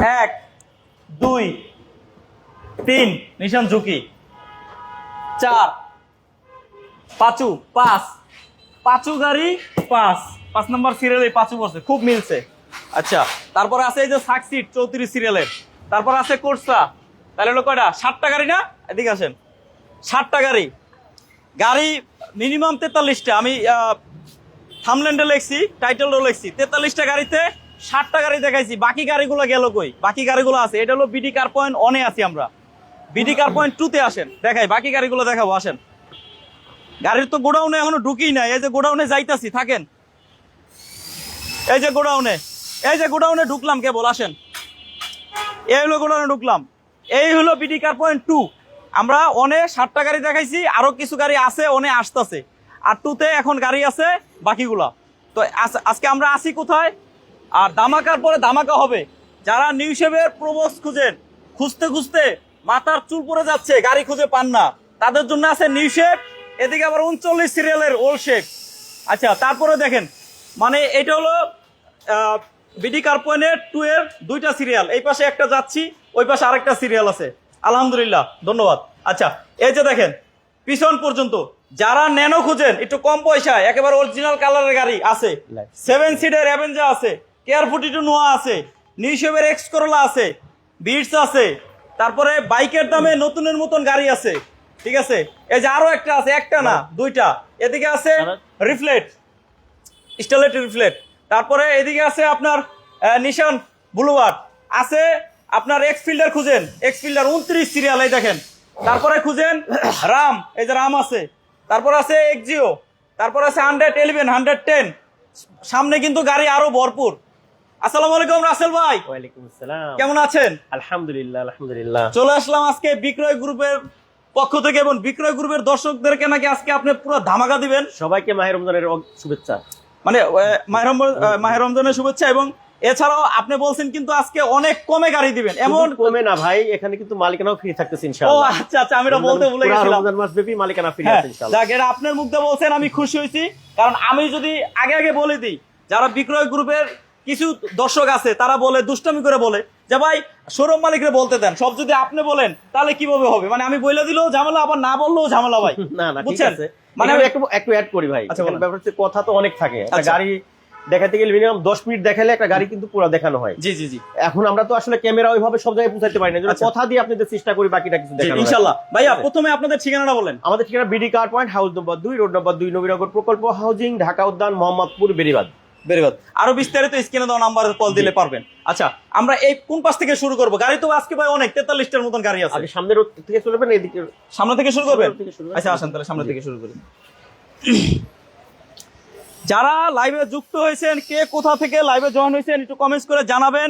1 2 3 নিশান ঝুঁকি, 4 পাঁচু 5 পাঁচু গাড়ি 5 নম্বর সিরিয়ালে পাঁচু বসে, খুব মিলছে। আচ্ছা, তারপরে আছে এই যে সাকসিড 34 সিরিয়ালের, তারপর আছে কোর্সা, তাহলে হলো কয়টা? 7টা গাড়ি না? এদিকে আসেন, 7টা গাড়ি। গাড়ি মিনিমাম 43টা, আমি থামল্যান্ডে লিখছি, টাইটেলও লিখছি, 43টা গাড়িতে 7টা গাড়ি দেখাইছি। বাকি গাড়িগুলো গেল কই? বাকি গাড়িগুলো আছে, এটা হলো বিডি কার পয়েন্ট অনে আছি আমরা। বিডি কার পয়েন্ট 2-তে আসেন, দেখাই বাকি গাড়িগুলো দেখাবো, আসেন। গাড়ির তো গোডাউনে এখনো ঢুকিই নাই, এই যে গোডাউনে যাইতাছি, থাকেন। এই যে গোডাউনে, এই যে গোডাউনে ঢুকলাম কেবল, আসেন। এই হলো গোডাউনে ঢুকলাম, এই হলো বিডি কার পয়েন্ট 2। আমরা অনে 7টা গাড়ি দেখাইছি, আরো কিছু গাড়ি আছে অনে আসতেছে, আর 2-তে এখন গাড়ি আছে বাকিগুলা। তো আজকে আমরা আসি কোথায়? আর ধামাকার পরে ধামাকা হবে। যারা নিউ শেপের প্রবক্স খুঁজেন, খুঁজতে খুঁজতে মাথার চুল পড়ে যাচ্ছে, গাড়ি খুঁজে পান না, তাদের জন্য আছে নিউ শেপ। এদিকে আবার 39 সিরিয়ালের ওল্ড শেপ। আচ্ছা, তারপরে দেখেন, মানে এটা হলো বিডি কার পয়েন্টের 2 এর 2টা সিরিয়াল, এই পাশে একটা যাচ্ছি, ওই পাশে আরেকটা সিরিয়াল আছে। আলহামদুলিল্লাহ, ধন্যবাদ। আচ্ছা, এই যে দেখেন পিছন পর্যন্ত, যারা ন্যানো খুঁজেন একটু কম পয়সায়, একেবারে অরিজিনাল কালারের গাড়ি আছে। 7 সিটের অ্যাভেঞ্জার আছে, কেয়ার 42 নোয়া আছে, নিউ শেপের এক্স করোলা আছে, বিটস আছে, তারপরে বাইকের দামে নতুনের মতন গাড়ি আছে। ঠিক আছে, এই যে আরো একটা আছে, একটা না 2টা। এদিকে আছে রিফ্লেট, স্টেলেট রিফ্লেট, তারপরে এদিকে আছে আপনার নিশান বুলুয়ার্ড আছে। আপনার এক্স ফিল্ডার খুঁজেন, এক্স ফিল্ডার 29 সিরিয়াল, এই দেখেন। তারপরে খুঁজেন রাম, এই যে রাম আছে। তারপর আছে এক্সিও, তারপর আছে 111, 110। সামনে কিন্তু গাড়ি আরো ভরপুর। আসসালামু আলাইকুম রাসেল ভাই। ওয়ালাইকুম আসসালাম, কেমন আছেন? আলহামদুলিল্লাহ আলহামদুলিল্লাহ। চলে আসলাম আজকে বিক্রয় গ্রুপের পক্ষ থেকে, এবং বিক্রয় গ্রুপের দর্শকদেরকে নাকি আজকে আপনি পুরো ধামাকা দিবেন। সবাইকে মাহে রমজানের শুভেচ্ছা। মানে মাহে রমজানের শুভেচ্ছা, এবং এছাড়াও আপনি বলছেন কিন্তু আজকে অনেক কমে গাড়ি দিবেন। এমন কমে না ভাই, এখানে কিন্তু মালিকানাও ফ্রি থাকতেছে ও ইনশাআল্লাহ। আচ্ছা আচ্ছা, আমি এটা বলতে ভুলে গেছিলাম। রমজান মাস ব্যাপী মালিকানা ফ্রি হ্যাঁ, আছে ইনশাআল্লাহ। যাক, এটা আপনার মুখ দিয়ে বলছেন, আমি খুশি হয়েছি। কারণ আমি যদি আগে আগে বলে দিই, যারা বিক্রয় গ্রুপের কিছু দর্শক আছে, তারা বলে, দুষ্টামি করে বলে যে ভাই শোরুম মালিকরে বলতে দেন, সব যদি আপনি বলেন তাহলে কিভাবে হবে? মানে আমি বলে দিলেও ঝামেলা, আবার না বললেও ঝামেলা ভাই। না না, ঠিক বুঝছেন? আছে। মানে মানে একটু অ্যাড করি ভাই। আচ্ছা, বলেন। ব্যাপার হচ্ছে কথা তো অনেক থাকে, একটা আচ্ছা। গাড়ি দেখাতে গেলে মিনিমাম 10 মিনিট দেখালে একটা গাড়ি কিন্তু পুরো দেখানো হয়। জি জি জি, এখন আমরা তো আসলে ক্যামেরা ওইভাবে সব জায়গায় পৌঁছাতে পারি না, আচ্ছা। কথা দিয়ে আপনাদের চেষ্টা করি বাকিটা কিছু দেখানো। ইনশাআল্লাহ। ভাইয়া প্রথমে আপনাদের ঠিকানাটা বলেন। আমাদের ঠিকানা BD car point, house number 2, road number 2, Nabinagar প্রকল্প হাউজিং, ঢাকা উদ্যান, মোহাম্মদপুর, বেরিবাদ। বেরিবাদ। আরো বিস্তারিত স্ক্রিনে দেওয়া নাম্বারে কল দিলে পারবেন। আচ্ছা, আমরা এই কোন পাশ থেকে শুরু করব? গাড়ি তো আজকে ভাই অনেক, 43টার মতন গাড়ি আছে। আগে সামনের রোড থেকে শুরু করবেন, এদিকে সামনে থেকে শুরু করবেন? সামনে থেকে শুরু করবেন। আচ্ছা, আসেন তাহলে সামনে থেকে শুরু করি। যারা লাইভে যুক্ত হয়েছেন, কে কোথা থেকে লাইভে জয়েন হয়েছেন, একটু কমেন্টস করে জানাবেন।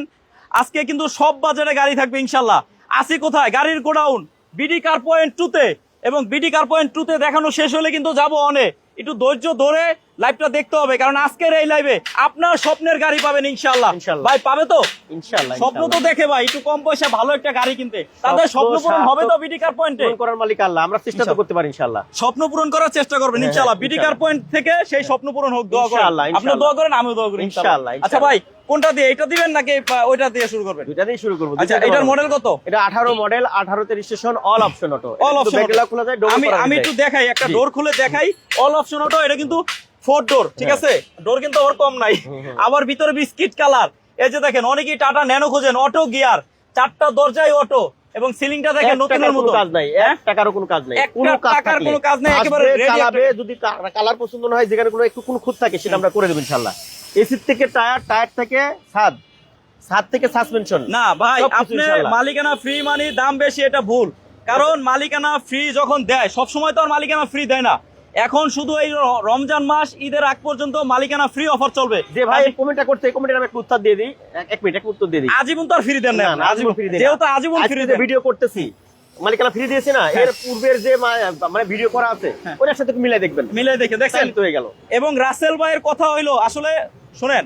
আজকে কিন্তু সব বাজারে গাড়ি থাকবে ইনশাল্লাহ। আসি কোথায়? গাড়ির গোডাউন বিডি কার পয়েন্ট 2-তে, এবং বিডি কার পয়েন্ট 2-তে দেখানো শেষ হলে কিন্তু যাবো অনেক। একটু ধৈর্য ধরে লাইভটা দেখতে হবে, কারণ আজকের এই লাইভে আপনার স্বপ্নের গাড়ি পাবেন ইনশাল্লাহ। ভাই পাবে তো? ইনশাআল্লাহ। স্বপ্ন তো দেখে ভাই, একটু কম পয়সা ভালো একটা গাড়ি কিনতে, তাদের স্বপ্ন পূরণ হবে তো বিডি কার পয়েন্টে? পূরণ করার মালিক আল্লাহ, আমরা চেষ্টা তো করতে পারি ইনশাআল্লাহ। স্বপ্ন পূরণ করার চেষ্টা করবেন ইনশাআল্লাহ। বিডি কার পয়েন্ট থেকে সেই স্বপ্ন পূরণ হোক, দোয়া করেন। ইনশাআল্লাহ, আপনি দোয়া করেন, আমিও দোয়া করি ইনশাআল্লাহ। আচ্ছা ভাই, কোনটা দিয়ে, এটা দিবেন নাকি ওইটা দিয়ে শুরু করবেন? দুইটা দিয়ে শুরু করব। আচ্ছা, এটার মডেল কত? এটা 18 মডেল, 18তে registration, all option auto. All option খোলা যায়, ডোর করা আমি একটু দেখাই, একটা ডোর খুলে দেখাই। অল অপশন অটো, এটা কিন্তু 4 ডোর, ঠিক আছে? ডোর কিন্তু ওর কম নাই। আবার ভিতরে বিস্কিট কালার। এই যে দেখেন, অনেকেই টাটা ন্যানো খোঁজেন, অটো গিয়ার, 4টা দরজায় অটো, এবং সিলিংটা দেখেন নতুনের মতো। কাজ নাই, 1 টাকারও কোনো কাজ নাই, কোনো টাকার কোনো কাজ নাই, একেবারে রেডি। চালাবে, যদি কালার পছন্দ না হয়, যেখানে কোনো খুঁত থাকে সেটা আমরা করে দেব ইনশাআল্লাহ। এসি থেকে টায়ার থেকে ছাদ থেকে সাসপেনশন। না ভাই, আপনি মালিকানা ফ্রি মানে দাম বেশি, এটা ভুল। কারণ মালিকানা ফ্রি যখন দেয়, সব সময় তো আর মালিকানা ফ্রি দেয় না। এখন শুধু এই রমজান মাস, ঈদের আগ পর্যন্ত মালিকানা ফ্রি অফার চলবে। যে ভাই কমেন্টটা করতে, কমেন্টের আমি একটা উত্তর দিয়ে দিই। এক মিনিট উত্তর দিয়ে দিই। আজীবন তো আর ফ্রি দেন না, আজীবন ফ্রি দেন, যেহেতু আজীবন ফ্রি দেন। ভিডিও করতেছি, মালিকানা ফ্রি দিয়েছি না, এর পূর্বের যে মানে ভিডিও করা আছে ওটার সাথে মিলাই দেখবেন, মিলাই দেখে দেখছেন তো হয়ে গেল। এবং রাসেল ভাইয়ের কথা হইলো, আসলে শুনেন,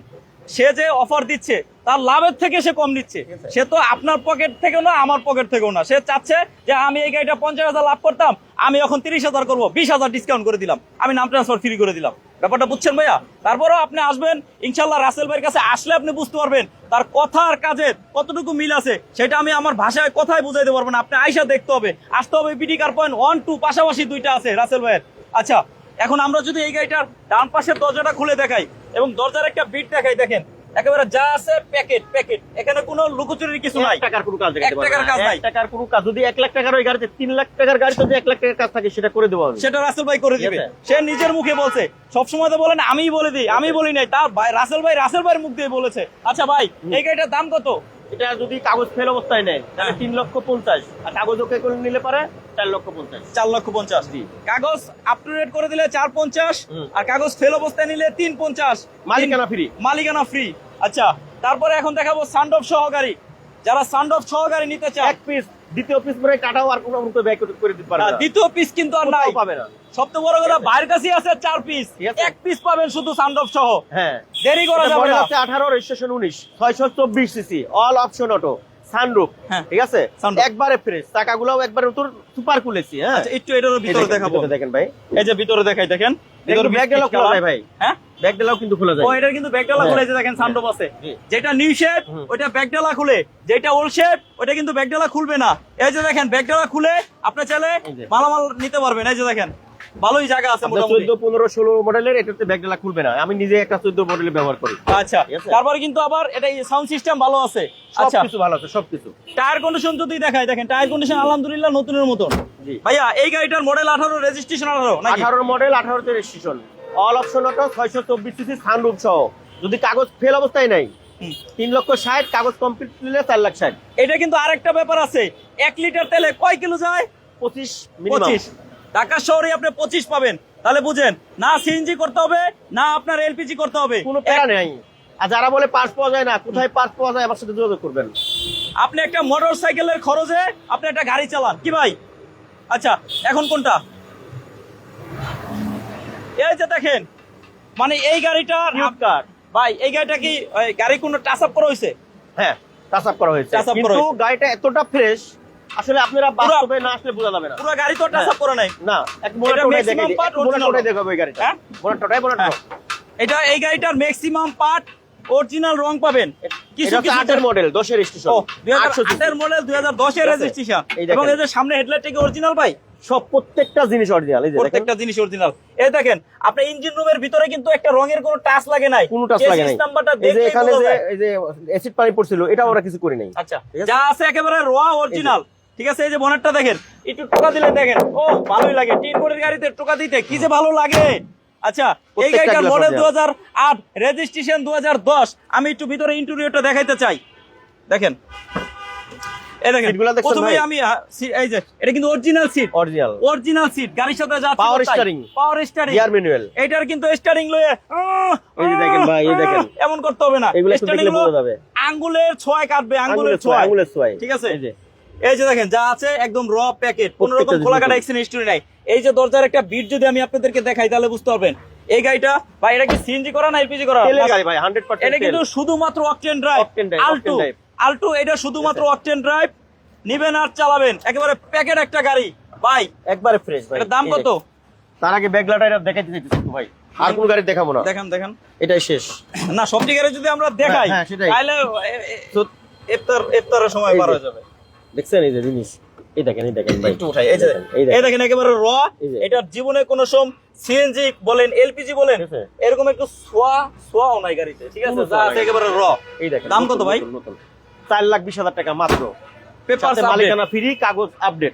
সে যে অফার দিচ্ছে তার লাভের থেকে সে কম নিচ্ছে। সে তো আপনার পকেট থেকেও না, আমার পকেট থেকেও না। সে চাচ্ছে যে আমি এই গাড়িটা 50,000 লাভ করতাম, আমি এখন 30,000 করবো, 20,000 ডিসকাউন্ট করে দিলাম, আমি নাম ট্রান্সফার ফ্রি করে দিলাম। ব্যাপারটা বুঝছেন ভাইয়া? তারপরেও আপনি আসবেন ইনশাল্লাহ, রাসেল ভাইয়ের কাছে আসলে আপনি বুঝতে পারবেন তার কথা আর কাজের কতটুকু মিল আছে। সেটা আমি আমার ভাষায় কথায় বুঝাইতে পারবো না, আপনি আইসা দেখতে হবে, আসতে হবে। বিডি কার পয়েন্ট 1 2 পাশাপাশি দুইটা আছে রাসেল ভাইয়ের। আচ্ছা, এখন আমরা যদি এই গাড়িটার ডান পাশের দরজাটা খুলে দেখাই এবং দরজার একটা বিট দেখাই, দেখেন একেবারে যা আছে প্যাকেট প্যাকেট, এখানে কোনো লুকোচুরির কিছু নাই, 1 টাকার কোনো কাজ 1 টাকার কাজ নাই। 1 টাকার কোনো কাজ, যদি 1 লাখ টাকার ওই গাড়িতে 3 লাখ টাকার গাড়ি যদি 1 লাখ টাকার কাজ থাকে সেটা করে দেবো আমি। সেটা রাসেল ভাই করে দিবে, ঠিক আছে। সে নিজের মুখে বলছে। সবসময় তো বলেন আমিই বলে দিই, আমি বলি নাই, তার ভাই রাসেল ভাইয়ের মুখ দিয়ে বলেছে। আচ্ছা ভাই, এই গাড়িটার দাম কত? এটা যদি কাগজ ফেল অবস্থায় নেয় তাহলে 3,50,000, আর কাগজ ওকে করে নিলে পারে 4,50,000। 4,50,000। জি। কাগজ আপ টু ডেট করে দিলে 4,50,000, আর কাগজ ফেল অবস্থায় নিলে 3,50,000। মালিকানা ফ্রি। মালিকানা ফ্রি। আচ্ছা, তারপরে এখন দেখাবো সানডফ সহকারী। যারা সানডফ সহকারী নিতে চায়, এক পিস, দ্বিতীয় পিস পরে কাটাও আর কোনো কোনো ব্যাক করে দিতে পারবে না। দ্বিতীয় পিস কিন্তু আর নাই, কোথাও পাবে না। সবচেয়ে বড় কথা বাইরের কাছে আছে 4 পিস, ঠিক আছে। 1 পিস পাবেন শুধু সানডফ সহ। হ্যাঁ, দেরি করা এটা যাবে মডেল না। হচ্ছে 18, registration 19, 624 CC, all option auto, sunroof. হ্যাঁ। ঠিক আছে, Sunroof। একবারে ফ্রেশ, চাকাগুলোও একবারে নতুন, সুপার খুলেছি। হ্যাঁ, আচ্ছা, একটু এটারও এই ভিতরে দেখেন, দেখাবো। ভিতরে দেখেন ভাই, এই যে ভিতরে দেখাই, দেখেন ভিতরে ব্যাগ ডালাও খোলা যায় ভাই, হ্যাঁ, ব্যাগ ডালাও কিন্তু খোলা যায়। ও এটার কিন্তু ব্যাকডালা হ্যাঁ। খুলে, যে দেখেন সানডফ আছে। জি। যেটা নিউ শেপ হুম। ওটা ব্যাকডালা খুলে, যেটা ওল্ড শেপ ওটা কিন্তু ব্যাকডালা খুলবে না। এই যে দেখেন ব্যাকডালা খুলে আপনি চাইলে এই যে। মালামাল নিতে পারবেন। এই যে দেখেন ভালোই জায়গা আছে আপনার মোটামুটি। 14, 15, 16 মডেলের এটাতে ব্যাগ ডালা খুলবে না। আমি নিজে একটা 14 মডেলে ব্যবহার করি। আচ্ছা, ঠিক আছে। তারপরে কিন্তু আবার এটা সাউন্ড সিস্টেম ভালো আছে। আচ্ছা, সবকিছু ভালো আছে, সবকিছু। টায়ার কন্ডিশন যদি দেখাই, দেখেন টায়ার কন্ডিশন আলহামদুলিল্লাহ নতুনের মতন। জি। ভাইয়া এই গাড়িটার মডেল 18, রেজিস্ট্রেশন 18 নাকি? 18 মডেল, 18 তে registration, all option auto, 624 CC, sunroof সহ। যদি কাগজ ফেল অবস্থায় নাই, হুম। 3,60,000, কাগজ কমপ্লিট নিলে 4,60,000। এটা কিন্তু আরেকটা ব্যাপার আছে, 1 লিটার তেলে কয় কিলো যায়? 25 মিনিমাম। 25। ঢাকা শহরে আপনি 25 পাবেন। তাহলে বুঝেন, না সিএনজি করতে হবে, না আপনার এলপিজি করতে হবে। কোনো প্যারা নেই। আর যারা বলে পার্টস পাওয়া যায় না, কোথায় পার্টস পাওয়া যায় আমার সাথে যোগাযোগ করবেন। আপনি একটা মোটর সাইকেলের খরচে আপনি একটা গাড়ি চালান কি ভাই? আচ্ছা, এখন কোনটা? এই যে দেখেন, মানে এই গাড়িটা ফ্লিপকার্ট। ভাই, এই গাড়িটা কি গাড়ি কোনো টাচ আপ করা হয়েছে? হ্যাঁ, টাচ আপ করা হয়েছে, Touch up করা কিন্তু হয়েছে। গাড়িটা এতটা ফ্রেশ, আসলে আপনারা বাস্তবে না আসলে বোঝা যাবে না। পুরো গাড়ি তো টাচ আপ করা নাই। না, এক মোটরটাই maximum দেখাই দিই, part এক মোটরটাই original। দেখাবো এই গাড়িটা। হ্যাঁ? মোটরটাই, মোটরটা। হ্যাঁ। এটা এই গাড়িটার ম্যাক্সিমাম পার্ট অরিজিনাল রং পাবেন। কিছু এটা হচ্ছে কিছু 8 এর মডেল, 10 এর রেজিস্ট্রেশন। ও 2008 এর মডেল, 2010 এর ঠিক আছে। রেজিস্ট্রেশন। এই দেখেন। এবং এই যে সামনে হেডলাইট থেকে অরিজিনাল ভাই, সব প্রত্যেকটা জিনিস অরিজিনাল। এই যে দেখেন, প্রত্যেকটা জিনিস অরিজিনাল। এই দেখেন, আপনার ইঞ্জিন রুমের ভিতরে কিন্তু একটা রঙের কোনো টাচ লাগে নাই, কোনো টাচ লাগে নাই। নাম্বারটা এই যে দেখে এখানে যে এই যে অ্যাসিড পানি পড়ছিল, এটা ওরা কিছু করে নাই। আচ্ছা, ঠিক আছে। যা আছে একেবারে র অরিজিনাল। ঠিক আছে, এই যে বনেটটা দেখেন, একটু টোকা দিলে দেখেন, ও ভালোই লাগে। টিন বোর্ডের গাড়িতে টোকা দিতে কি যে ভালো লাগে। আচ্ছা, এই প্রত্যেকটা গাড়িটার glass মডেল original। 2008, রেজিস্ট্রেশন 2010। আমি একটু ভিতরে ইন্টেরিয়রটা দেখাইতে চাই, দেখেন। এই দেখেন, সিটগুলো দেখছেন প্রথমেই ভাই? আমি এই যে এটা কিন্তু original seat, original, original seat, গাড়ির সাথে যা Power steering। Power steering, gear manual. এটার কিন্তু স্টারিং লয়ে এই যে দেখেন ভাই, এই দেখেন, এমন করতে হবে না। এগুলো একটু Steering দেখলে বোঝা যাবে। আঙ্গুলের ছোঁয়া কাটবে, আঙ্গুলের ছোঁয়া। আঙুলের ছোঁয়া। ঠিক আছে, এই যে এই যে দেখেন যা আছে একদম র প্যাকেট, কোন রকম প্রত্যেকটা খোলা কাটা জিনিস। এক্সিডেন্ট হিস্টরি নাই। এই যে দরজার একটা বিট যদি আমি আপনাদেরকে দেখাই তাহলে বুঝতে পারবেন এই গাড়িটা ভাই, এটা কি সিএনজি করা না এলপিজি করা? তেলের গাড়ি ভাই, 100% এটা কিন্তু তেল। শুধুমাত্র octane drive, Octane drive, Alto, octane drive। Alto, এটা শুধুমাত্র অকটেন ড্রাইভ। নিবেন আর চালাবেন, একেবারে প্যাকেট একটা গাড়ি ভাই। একবারে ফ্রেশ ভাই। এটার দাম এই কত? দেখেন। তার আগে ব্যাগলাটা এটা দেখাইতে চাইতেছি তো ভাই, আর কোন গাড়ি দেখাবো না, দেখেন দেখেন এটাই শেষ। না, সবজি গাড়ি যদি আমরা দেখাই হ্যাঁ, সেটাই। তাহলে তো ইফতারের সময় এই পার যে। হয়ে যাবে। দেখছেন এই যে জিনিস, এই দেখেন, এই দেখেন ভাই, একটু উঠাই, এই যে এই দেখেন। এই দেখেন একেবারে র। এই যে। এটার জীবনে কোনো সিএনজি বলেন এলপিজি বলেন ঠিক আছে। এরকম একটু সোয়াও নাই গাড়িতে। ঠিক আছে, কোনো যা ছোঁয়া আছে নাই। একেবারে র। এই দেখেন, দাম কত ভাই? 4,20,000 টাকা মাত্র। পেপারস সাথে মালিকানা ফ্রি, কাগজ আপডেট।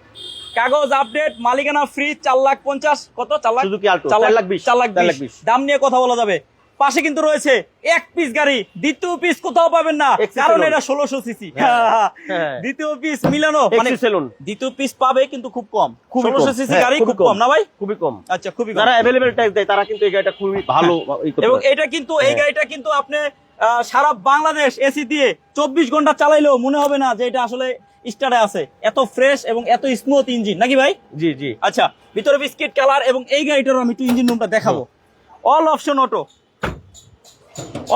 কাগজ আপডেট, মালিকানা ফ্রি, 4,50,000 কত? 4 লাখ, সুজুকি আল্টো, 4,20,000, 4,20,000। দাম নিয়ে কথা বলা যাবে। পাশে কিন্তু রয়েছে এক পিস গাড়ি, দ্বিতীয় পিস কোথাও পাবেন না, Exi কারণ Salon। এটা 1600 সিসি। হ্যাঁ। দ্বিতীয় পিস মিলানো মানে এক্সি সেলুন দ্বিতীয় পিস পাবে কিন্তু খুব কম। খুবই 1600 কম। সিসি হ্যাঁ, গাড়ি খুবই খুব কম না ভাই? খুবই কম। আচ্ছা, খুবই কম। যারা অ্যাভেলেবেল টাইপ দেয় তারা কিন্তু এই গাড়িটা খুবই ভালো ই করতে এবং পারে। এটা কিন্তু এই হ্যাঁ। গাড়িটা কিন্তু আপনি সারা বাংলাদেশ এসি দিয়ে 24 ঘন্টা চালাইলেও মনে হবে না যে এটা আসলে স্টার্টে আছে। এত ফ্রেশ এবং এত স্মুথ ইঞ্জিন নাকি ভাই? জি জি। আচ্ছা, ভিতরে বিস্কিট কালার এবং এই গাড়িটারও আমি একটু ইঞ্জিন রুমটা দেখাবো। All option auto,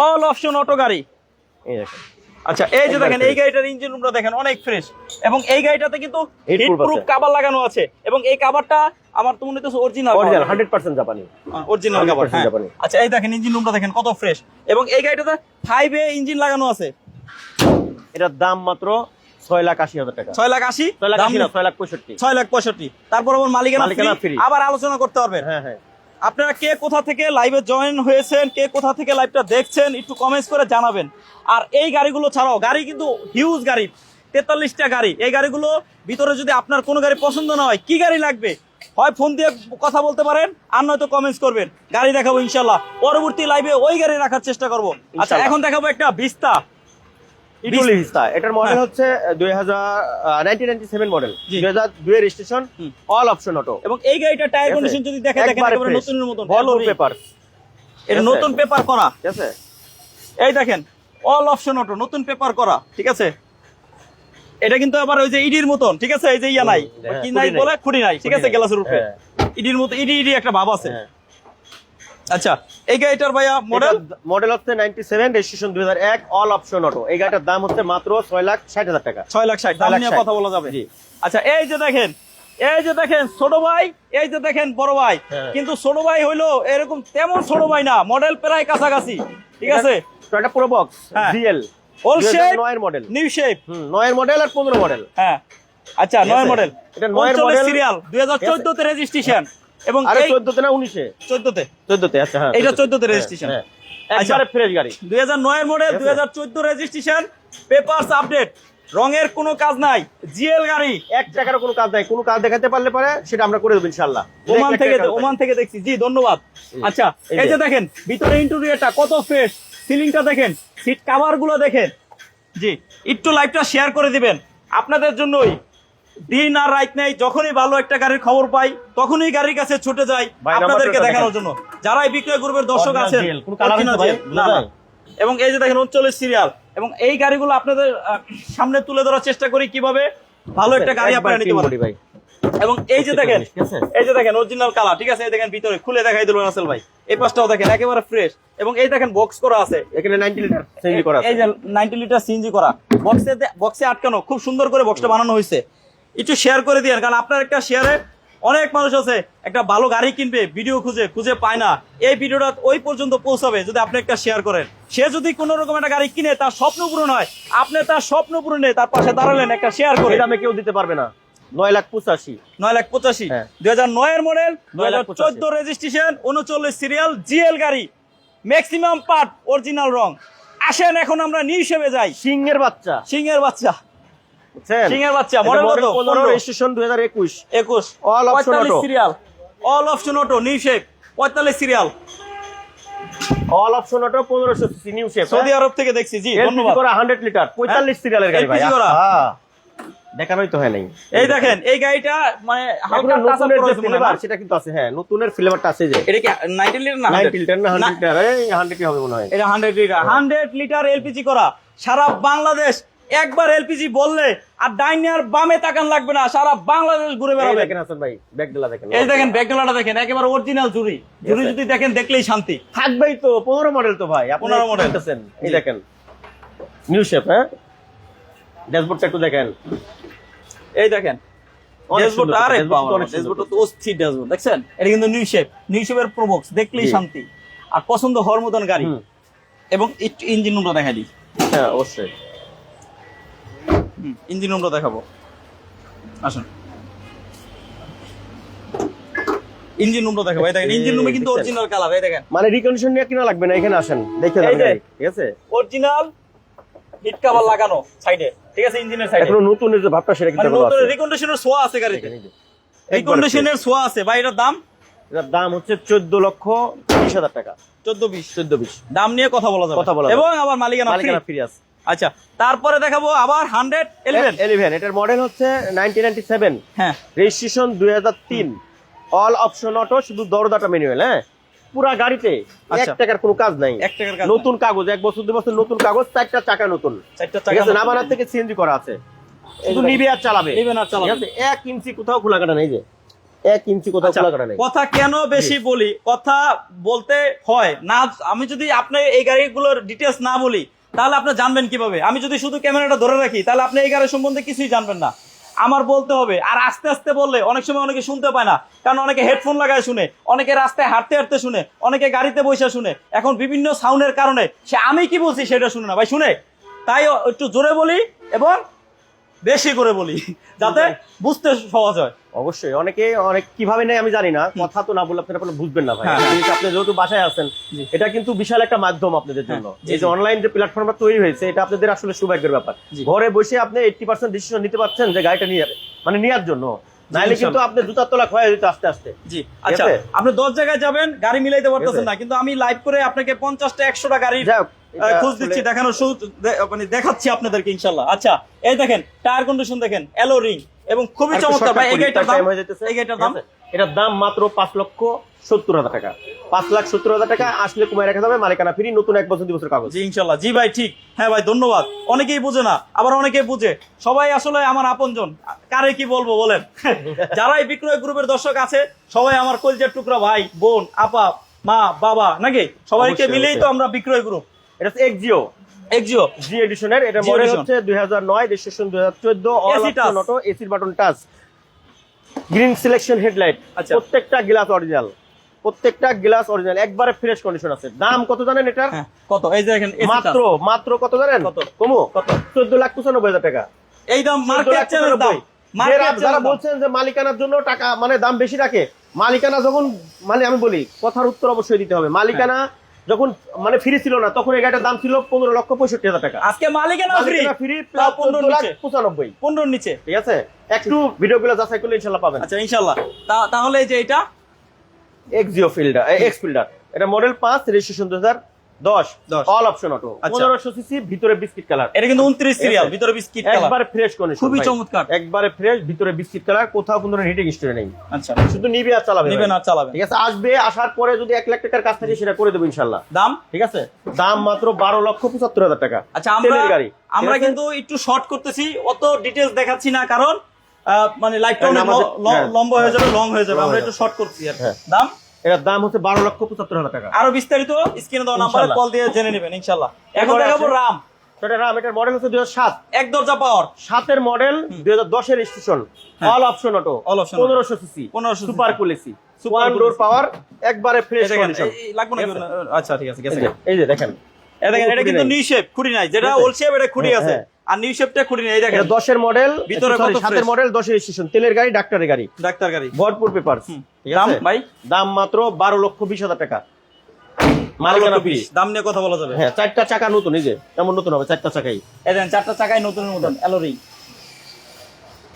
all option auto গাড়ি। এই দেখেন, আচ্ছা এই যে একবার দেখেন এই fresh। গাড়িটার ইঞ্জিন রুমটা দেখেন অনেক ফ্রেশ এবং এই গাড়িটাতে কিন্তু Heat proof হিট প্রুফ আছে। কভার লাগানো আছে এবং এই কভারটা আমার তো মনে হচ্ছে অরিজিনাল অরিজিনাল 100% জাপানি। অরিজিনাল কভার 100% জাপানি। আচ্ছা এই দেখেন ইঞ্জিন রুমটা দেখেন কত ফ্রেশ এবং এই গাড়িটাতে 5A ইঞ্জিন লাগানো আছে এটার দাম মাত্র 6,80,000 টাকা। 6,80,000 6,80,000 না 6,65,000। 6,65,000 তারপর আবার মালিকানা মালিকানা free, free। আবার আলোচনা করতে পারবেন। হ্যাঁ হ্যাঁ। আপনারা কে কোথা থেকে লাইভে জয়েন হয়েছেন, কে কোথা থেকে লাইভটা দেখছেন একটু কমেন্টস করে জানাবেন। আর এই গাড়িগুলো ছাড়াও গাড়ি কিন্তু হিউজ গাড়ি, 43টা গাড়ি। এই গাড়িগুলো ভিতরে যদি আপনার কোনো গাড়ি পছন্দ না হয়, কি গাড়ি লাগবে হয় ফোন দিয়ে কথা বলতে পারেন, আর নয়তো কমেন্টস করবেন, গাড়ি দেখাবো ইনশাল্লাহ। পরবর্তী লাইভে ওই গাড়ি রাখার চেষ্টা করব। আচ্ছা ইনশাল্লাহ। এখন দেখাবো একটা ভিস্তা ইটুলি ভিস্তা। এটার মডেল হ্যাঁ। হচ্ছে 1997 মডেল, জি। 2002 এর রেজিস্ট্রেশন, অল অপশন অটো। এবং এই গাড়িটা টায়ার ঠিক আছে? কন্ডিশন যদি দেখেন একবারে একেবারে fresh। নতুনের মতন ভলভো একবারে। পেপার। এটা নতুন পেপার করা, ঠিক আছে? এই দেখেন অল অপশন অটো, নতুন পেপার করা, ঠিক আছে? এটা কিন্তু আবার ওই যে ইডির মতন, ঠিক আছে? এই যে ইয়া নাই, হ্যাঁ, কি নাই খুঁটি বলে, নাই। খুঁটি নাই, ঠিক আছে? খুঁটি নাই। গ্লাসের উপরে হ্যাঁ। ইডির মতো ইডি একটা ভাব আছে। হ্যাঁ। আচ্ছা এই গাড়িটার ভাইয়া মডেল মডেল হচ্ছে 97, রেজিস্ট্রেশন 2001, অল অপশন অটো। এই গাড়িটার দাম হচ্ছে মাত্র 6,60,000 টাকা। 6,60,000, দাম নিয়ে 6,60,000 কথা বলা যাবে। জি। আচ্ছা এই যে দেখেন, এই যে দেখেন ছোট ভাই, এই যে দেখেন বড় ভাই, হ্যাঁ। কিন্তু ছোট ভাই হইলো এরকম তেমন ছোট ভাই না, মডেল প্রায় কাছাকাছি, ঠিক আছে? টয়োটা প্রো বক্স হ্যাঁ। জিএল, All shape, 2009 এর মডেল। New shape. 9 এর মডেল আর 15 মডেল। হ্যাঁ আচ্ছা ঠিক 9 আছে? মডেল, এটা 9 এর মডেল, সিরিয়াল 2014 তে রেজিস্ট্রেশন এবং আরে এই 14 তে না 19 এ? 14 তে 14 তে। আচ্ছা হ্যাঁ, এটা 14 তে হ্যাঁ, registration। হ্যাঁ। আচ্ছা। একবারে ফ্রেশ গাড়ি। 2009 এর মডেল, ঠিক আছে? 2014 রেজিস্ট্রেশন, পেপারস আপডেট, রঙের কোনো কাজ নাই, জিএল গাড়ি। 1 টাকারও কোনো কাজ নাই। কোনো কাজ দেখাতে পারলে পারে সেটা আমরা করে দেব ইনশাআল্লাহ। ওমান থেকে দেখছি, জি ধন্যবাদ। আচ্ছা এই এই যে। যে দেখেন ভিতরে ইন্টেরিয়রটা কত ফ্রেশ, সিলিংটা দেখেন, সিট কভার গুলো দেখেন। জি একটু লাইভটা শেয়ার করে দিবেন, আপনাদের জন্যই। দিন আর রাত নেই, যখনই ভালো একটা গাড়ির খবর পাই তখনই গাড়ির কাছে ছুটে যাই ভাই, আপনাদেরকে নাম্বারটা দেখানোর দেখেন। জন্য। যারা এই বিক্রয় গ্রুপের দর্শক Original আছেন, GL, কোনো কালার original আছে ভাই? GL, না, না। নাই। এবং এই যে দেখেন 39 সিরিয়াল, এবং এই গাড়িগুলো আপনাদের সামনে তুলে ধরার চেষ্টা করি কিভাবে ভালো একটা গাড়ি আপনারা নিতে পারেন। ভাই। এবং এই যে দেখেন, ঠিক আছে? এই যে দেখেন অরিজিনাল কালার, ঠিক আছে? এই দেখেন ভিতরে খুলে দেখাই দিল রাসেল ভাই, এই পাশটাও দেখেন একেবারে ফ্রেশ। এবং এই দেখেন বক্স করা আছে, এখানে 90 লিটার সিএনজি করা আছে। এই যে 90 লিটার সিএনজি করা, বক্সে আটকানো, খুব সুন্দর করে বক্সটা বানানো হয়েছে। একটু শেয়ার করে দিয়েন, কারণ আপনার একটা শেয়ারে অনেক মানুষ আছে একটা ভালো গাড়ি কিনবে, ভিডিও খুঁজে পায় না। এই ভিডিওটা ওই পর্যন্ত পৌঁছাবে যদি আপনি একটা শেয়ার করেন। সে যদি কোনো রকম একটা গাড়ি কিনে তার স্বপ্ন পূরণ হয়, আপনি তার স্বপ্ন পূরণে তার পাশে দাঁড়ালেন একটা শেয়ার করে। এই দামে কেউ দিতে পারবে না। 9,85,000। 9,85,000, হ্যাঁ। 2009 এর মডেল, 9,85,000 2014 রেজিস্ট্রেশন, 39 সিরিয়াল, জিএল গাড়ি, ম্যাক্সিমাম পার্ট অরিজিনাল রং। আসেন এখন আমরা নিউ হিসেবে যাই। সিংহের বাচ্চা। সিংহের বাচ্চা, বুঝছেন? সিংহের বাচ্চা, এটা মডেল কত? 15, registration 2021, 21, All option 45 auto। Serial, all option auto, new shape, 45 serial, all option auto, 1500 CC, new shape. Saudi Arab থেকে দেখছি। জি এলপিজি ধন্যবাদ। করা 100 লিটার, 45 সিরিয়ালের গাড়ি ভাই। LPG করা। আহা, দেখানোই তো হয় নাই। এই দেখেন এই গাড়িটা মানে হালকা এখনো টাচ আপ নতুনের করা যে হয়েছে মনে হয় ফ্লেভার না? সেটা কিন্তু আছে। হ্যাঁ, নতুনের ফ্লেভারটা আছে যে। এটা কি 90 লিটার না 90 লিটার না 100 না, লিটার? এই 100 হবে মনে হয়। এটা 100 লিটার, 100 লিটার এলপিজি করা। সারা বাংলাদেশ একবার এলপিজি বললে আর ডাইনে আর বামে তাকান লাগবে না, সারা বাংলাদেশ ঘুরে এই বেড়াবে। দেখেন হাসান ভাই, ব্যাকডালা দেখেন। এই দেখেন ব্যাকডলাটা দেখেন, একেবারে অরিজিনাল জুরি যদি দেখেন দেখলেই শান্তি। থাকবেই তো, 15 মডেল তো ভাই। আপনি 15 মডেল। বলতেছেন। এই দেখেন নিউ শেপ। হ্যাঁ, ড্যাশবোর্ডটা একটু দেখেন। এই দেখেন অনেক ড্যাশবোর্ড, সুন্দর, আরে ড্যাশবোর্ড বাবা অনেক সুন্দর। ড্যাশবোর্ড তো অস্থির ড্যাশবোর্ড, দেখছেন? এটা কিন্তু নিউ শেপের প্রোবক্স, দেখলেই জি। শান্তি আর পছন্দ হওয়ার মতন গাড়ি। হুম। এবং একটু ইঞ্জিন রুমটা দেখাই দিই। হ্যাঁ, অবশ্যই। ইঞ্জিন রুমটা দেখাবো, আসুন। ইঞ্জিন রুমটা দেখাবো, এই দেখেন ইঞ্জিন রুমে কিন্তু দেখছেন? অরিজিনাল কালার, এই দেখেন মানে রিকন্ডিশন নিয়ে কিনা লাগবে না, এখানে আসেন দেখে এই যাবেন যে। গাড়ি, ঠিক আছে? অরিজিনাল হিট কভার লাগানো সাইডে, ঠিক আছে? ইঞ্জিনের সাইডে এখনো নতুনের যে ভাবটা সেটা কিন্তু মানে এখনো নতুন আছে। রিকন্ডিশনের সোয়া আছে গাড়িতে, দেখেন, এই যে। একবারে রিকন্ডিশনের সোয়া আছে ভাই। এটার দাম fresh। এটার দাম হচ্ছে 14,20,000 টাকা। 14-20, 14,20 দাম নিয়ে কথা বলা যাবে, কথা বলা যাবে। এবং আবার মালিকানা মালিকানা free। ফ্রি আছে। আচ্ছা তারপরে দেখাবো আবার 111। 11, এটার মডেল হচ্ছে 1997, হ্যাঁ রেজিস্ট্রেশন 2003, অল অপশন অটো, শুধু দরজাটা ম্যানুয়াল। হ্যাঁ, পুরা গাড়িতে 1 আচ্ছা। টাকার কোনো কাজ নাই। 1 টাকার কাজ নতুন কাগজ, 1 বছর 2 বছর নতুন কাগজ, 4টা চাকা নতুন, নাই। চারটা ঠিক চাকা আছে? নামানার থেকে সিএনজি করা আছে, শুধু দেখেন। নিবে আর চালাবে। নিবে আর চালাবে। ঠিক আছে? 1 ইঞ্চি কোথাও খোলা কাটা নেই, যে 1 ইঞ্চি কোথাও আচ্ছা, খোলা কাটা নেই। কথা কেন বেশি বলি, কথা বলতে হয় না। আমি যদি আপনি এই গাড়িগুলোর ডিটেলস না বলি তাহলে আপনি জানবেন কিভাবে? আমি যদি শুধু ক্যামেরাটা ধরে রাখি তাহলে আপনি এই গাড়ির সম্বন্ধে কিছুই জানবেন না। আমার বলতে হবে, আর আস্তে আস্তে বললে অনেক সময় অনেকে শুনতে পায় না, কারণ অনেকে হেডফোন লাগায় শুনে, অনেকে রাস্তায় হাঁটতে হাঁটতে শুনে, অনেকে গাড়িতে বসে শুনে। এখন বিভিন্ন সাউন্ডের কারণে সে আমি কি বলছি সেটা শুনে না ভাই, শুনে। তাই একটু জোরে বলি এবং বেশি করে বলি যাতে বুঝতে সহজ হয়। অবশ্যই অনেক কিভাবে নেই আমি জানি না, কথা তো না বললে আপনারা বুঝবেন না ভাই। হ্যাঁ। আপনি যেহেতু বাসায় আছেন, এটা কিন্তু বিশাল একটা মাধ্যম আপনাদের জন্য। জি, এই যে অনলাইন যে প্ল্যাটফর্মটা তৈরি হয়েছে, এটা আপনাদের আসলে সৌভাগ্যের ব্যাপার। জি। ঘরে বসে আপনি 80% ডিসিশন নিতে পারছেন যে গাড়িটা নিয়ে যাবে, মানে নেওয়ার জন্য। নাইলে কিন্তু আপনি জুতার তলা খোয়া যেত আস্তে আস্তে। জি আচ্ছা, আপনি 10 জায়গায় যাবেন, গাড়ি মিলাইতে পারতেছেন না, কিন্তু আমি লাইভ করে আপনাকে 50টা 100টা গাড়ির যাই হোক, এটা খোঁজ দিচ্ছি, আসলে- দেখানোর মানে দেখাচ্ছি আপনাদেরকে ইনশাল্লাহ। আচ্ছা এই দেখেন টায়ার কন্ডিশন দেখেন, এলো রিং এবং খুবই আরেকটু চমৎকার ভাই। এই shortcut গাড়িটার করি, দাম, time হয়ে যেতেছে। এই গাড়িটার ঠিক দাম আছে? এটার দাম মাত্র 5,70,000 টাকা। 5,70,000 টাকা আসলে কমায় রাখা যাবে, মালিকানা ফ্রি, নতুন 1 বছর 2 বছর কাগজ। জি ইনশাল্লাহ। জি ভাই ঠিক, হ্যাঁ ভাই ধন্যবাদ। অনেকেই বুঝে না, আবার অনেকেই বুঝে। সবাই আসলে আমার আপনজন, কারে কি বলবো বলেন। যারা এই বিক্রয় গ্রুপের দর্শক আছে সবাই আমার কলজের টুকরা ভাই, বোন, আপা, মা, বাবা, নাকি সবাইকে অবশ্যই, মিলেই তো আমরা বিক্রয় গ্রুপ। এটা হচ্ছে এক্সিও এক্সিও জি এডিশনের। এটা G মডেল edition। হচ্ছে 2009, registration 2014, all AC touch। Option auto, এসির button touch, green selection headlight, আচ্ছা। প্রত্যেকটা গ্লাস অরিজিনাল, প্রত্যেকটা গ্লাস অরিজিনাল, একবারে ফ্রেশ কন্ডিশন আছে। দাম কত জানেন এটার? হ্যাঁ কত? এই যে দেখেন AC মাত্র touch। মাত্র কত জানেন? কত? কমু কত? 14,95,000 টাকা। এই দাম মার্কেট চ্যানেল দাম। যারা বলছেন যে মালিকানার জন্য টাকা মানে দাম বেশি রাখে, মালিকানা যখন মানে আমি বলি কথার উত্তর অবশ্যই দিতে হবে। মালিকানা যখন মানে ফ্রি ছিল না, তখন এই গাড়িটার দাম ছিল 15,65,000 টাকা। আজকে মালিকানা ফ্রি, মালিকানা ফ্রি তাও প্লাস 15,95,000 15 নিচে। ঠিক আছে, একটু ভিডিওগুলো যাচাই করলে ইনশাআল্লাহ পাবেন। আচ্ছা ইনশাআল্লাহ। তাহলে এই যে এটা এক্সিও ফিল্ডার, এক্স ফিল্ডার, এটা model 5, registration 2010, 10 all option auto, আচ্ছা। 1500 সিসি, ভিতরে বিস্কিট কালার, এটা কিন্তু 29 সিরিয়াল, ভিতরে বিস্কিট কালার, একবারে ফ্রেশ কন্ডিশন, খুবই চমৎকার। একবারে ফ্রেশ, ভিতরে বিস্কিট কালার, কোথাও কোনো হিটিং হিস্টরি নেই। আচ্ছা শুধু নিবে আর চালাবে, নেবেন আর চালাবেন। ঠিক আছে। আসবে, আসার পরে যদি 1 লাখ টাকার কাজ থাকে সেটা করে দেবো ইনশাআল্লাহ। দাম ঠিক আছে, দাম মাত্র 12,75,000 টাকা। আচ্ছা তেলের গাড়ি, আমরা ঠিক আছে? কিন্তু একটু শর্ট করতেছি, অত ডিটেইলস দেখাচ্ছি না, কারণ মানে লাইভটা অনেক হ্যাঁ। লম্বা হয়ে যাবে, লং হয়ে যাবে, Long আমরা হয়ে একটু শর্ট করছি আর কি। হ্যাঁ। দাম এটার দাম হচ্ছে 12,75,000 টাকা। আরো বিস্তারিত স্ক্রিনে দেওয়া নাম্বারে ইনশাআল্লাহ। কল দিয়ে জেনে নেবেন ইনশাআল্লাহ। এখন এরপরে দেখাবো আছে- রাম, সেটা রাম, এটার মডেল হচ্ছে 2007, এক দরজা পাওয়ার, 7 এর মডেল, 2010 এর রেজিস্ট্রেশন, হ্যাঁ। All option auto, All option 1500 CC, 1500 super cool AC, Super one cool ডোর AC পাওয়ার, একবারে ফ্রেশ এই দেখেন, কন্ডিশন। লাগবে না? আচ্ছা ঠিক আছে, গেছে। এই যে দেখেন, এই দেখেন, এটা কিন্তু নিউ শেপ, খুঁড়ি নাই, যেটা ঠিক আছে। ওল্ড শেপ এটা খুঁড়ি হ্যাঁ, আছে, হ্যাঁ। আর নিউ শেপটা খুঁড়ি নাই। এই দেখেন এটা 10 এর মডেল, ভিতরে কত 7 এর fresh। মডেল, 10 এর রেজিস্ট্রেশন, তেলের গাড়ি, ডাক্তারের গাড়ি, ডাক্তার গাড়ি। ভরপুর পেপারস। ঠিক দাম আছে ভাই দাম মাত্র 12,20,000 টাকা, মালিকানা ফ্রি। দাম নিয়ে কথা বলা যাবে। হ্যাঁ, 4টা চাকা নতুন, এই যে তেমন নতুন হবে 4টা চাকাই। এই দেখেন 4টা চাকায় নতুনের মতন অ্যালোরিং।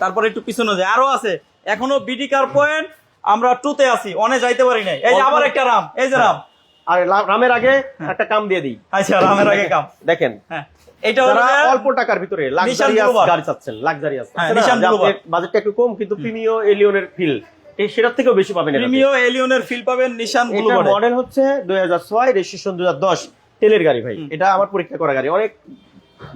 তারপরে একটু পিছনে যায়, আরো আছে এখনো বিডি কার পয়েন্ট, আমরা 2 তে আছি, অনে যাইতে পারি নাই। এই যে আবার একটা রাম, এই যে রাম। আর রামের আগে একটা কাম দিয়ে দিই, আচ্ছা রামের আগে কাম, দেখেন। হ্যাঁ এটা হলো যারা যে অল্প টাকার ভিতরে Nissan লাক্সারিয়াস Bluebird। গাড়ি চাচ্ছেন, লাক্সারিয়াস, হ্যাঁ, Nissan Bluebird। বাজেটটা একটু কম কিন্তু প্রিমিও এলিয়নের ফিল এই সেটার থেকেও বেশি পাবেন। প্রিমিও এলিয়নের ফিল পাবেন নিশান এটা ব্লুবার্ডে। মডেল হচ্ছে 2006, রেজিস্ট্রেশন 2010, তেলের গাড়ি ভাই। এটা আমার পরীক্ষা করা গাড়ি, অনেক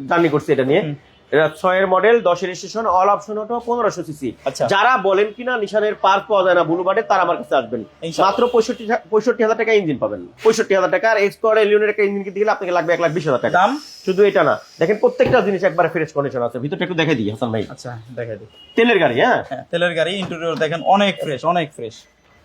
জার্নি করছি এটা নিয়ে। এটা 6 এর মডেল, 10 এর registration, all option auto, 1500 CC. আচ্ছা। যারা বলেন কিনা নিশানের পার্ক পাওয়া যায় না ব্লুবার্ডে, তারা আমার কাছে আসবেন। ইনশাআল্লাহ। মাত্র 65,000 টাকা ইঞ্জিন পাবেন, 65,000 টাকা। আর এক্সকোয়ার এলিয়নের একটা ইঞ্জিন কিনতে গেলে আপনাকে লাগবে 1,20,000 টাকা। দাম শুধু এটা না, দেখেন প্রত্যেকটা জিনিস একবারে ফ্রেশ কন্ডিশন আছে। ভিতরটা একটু দেখে দিই হাসান ভাই। আচ্ছা দেখাই দিই। তেলের গাড়ি, হ্যাঁ, হ্যাঁ তেলের গাড়ি, ইন্টেরিয়র দেখেন অনেক ফ্রেশ, অনেক ফ্রেশ।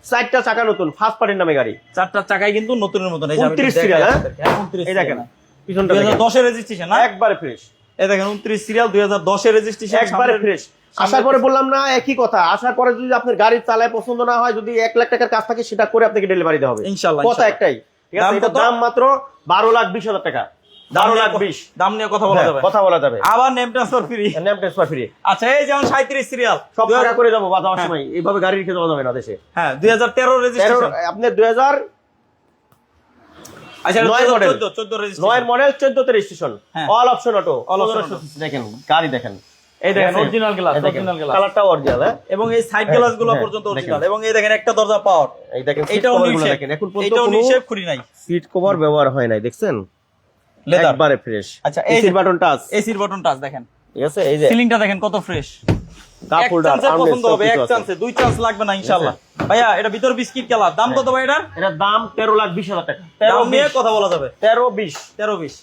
4টা চাকা নতুন, ফার্স্ট পার্টির নামে গাড়ি, 4টা চাকায় কিন্তু নতুনের মতন। এই যে আমি 29 দেখাই সিরিয়াল, হ্যাঁ? আপনাদেরকে। হ্যাঁ 29 এই দেখেন সিরিয়াল। পিছনটা দেখেন, 2010 এর রেজিস্ট্রেশন না, একবারে ফ্রেশ, এই দেখেন 29 সিরিয়াল, 2010 এর রেজিস্ট্রেশন, একবারে ফ্রেশ। আসার পরে বললাম না একই কথা, আসার পরে যদি আপনার গাড়ি চালায় পছন্দ না হয়, যদি 1 লাখ টাকার কাজ থাকে সেটা করে আপনাকে ডেলিভারি দেওয়া হবে ইনশাআল্লাহ। কথা একটাই, ঠিক আছে। দাম এটার কত? দাম মাত্র 12,20,000 টাকা, 12,20,000। দাম নিয়ে কথা বলা যাবে, কথা বলা যাবে, আবার name transfer free. Name transfer free. আচ্ছা এই যেমন 37 সিরিয়াল, সব টাকা করে যাবো বা যাওয়ার সময়, এইভাবে গাড়ি রেখে যাওয়া যাবে না দেশে। হ্যাঁ 2013 রেজিস্ট্রেশন, আপনার 2009 আচ্ছা 9 মডেল, 14 9 রেজিস্ট্রেশন। মডেল, 14 তে রেজিস্ট্রেশন, হ্যাঁ। All option auto, All option 1500 CC. দেখেন গাড়ি, দেখেন এই দেখেন ঠিক আছে? অরিজিনাল গ্লাস, এই দেখেন, অরিজিনাল গ্লাস, কালারটাও অরিজিনাল, হ্যাঁ। এবং এই সাইড হ্যাঁ, গ্লাস গুলো হ্যাঁ, পর্যন্ত দেখেন। অরিজিনাল, এবং এই দেখেন একটা দরজা পাওয়ার, এই দেখেন সিট এটাও নিউ কভারগুলো শেপ, দেখেন, এখন পর্যন্ত এটাও কোনো নিউ শেপ, খুঁড়ি নাই, সিট কভার ব্যবহার হয় নাই, দেখছেন লেদার। একবারে ফ্রেশ। আচ্ছা এই এসির বাটন টাচ, এসির বাটন টাচ দেখেন, ঠিক আছে। এই যে সিলিংটা দেখেন কত ফ্রেশ। কাপ এক হোল্ডার, চান্সে আর্মরেস্ট, পছন্দ হবে, সবকিছু এক আছে। চান্সে, 2 চান্স লাগবে না ইনশাআল্লাহ। ভাইয়া এটা ভিতর বিস্কিট কালার, দাম কত ভাই এটার? এটার দাম 13,20,000 টাকা, দাম নিয়ে কথা বলা যাবে। 13,20,000 13-20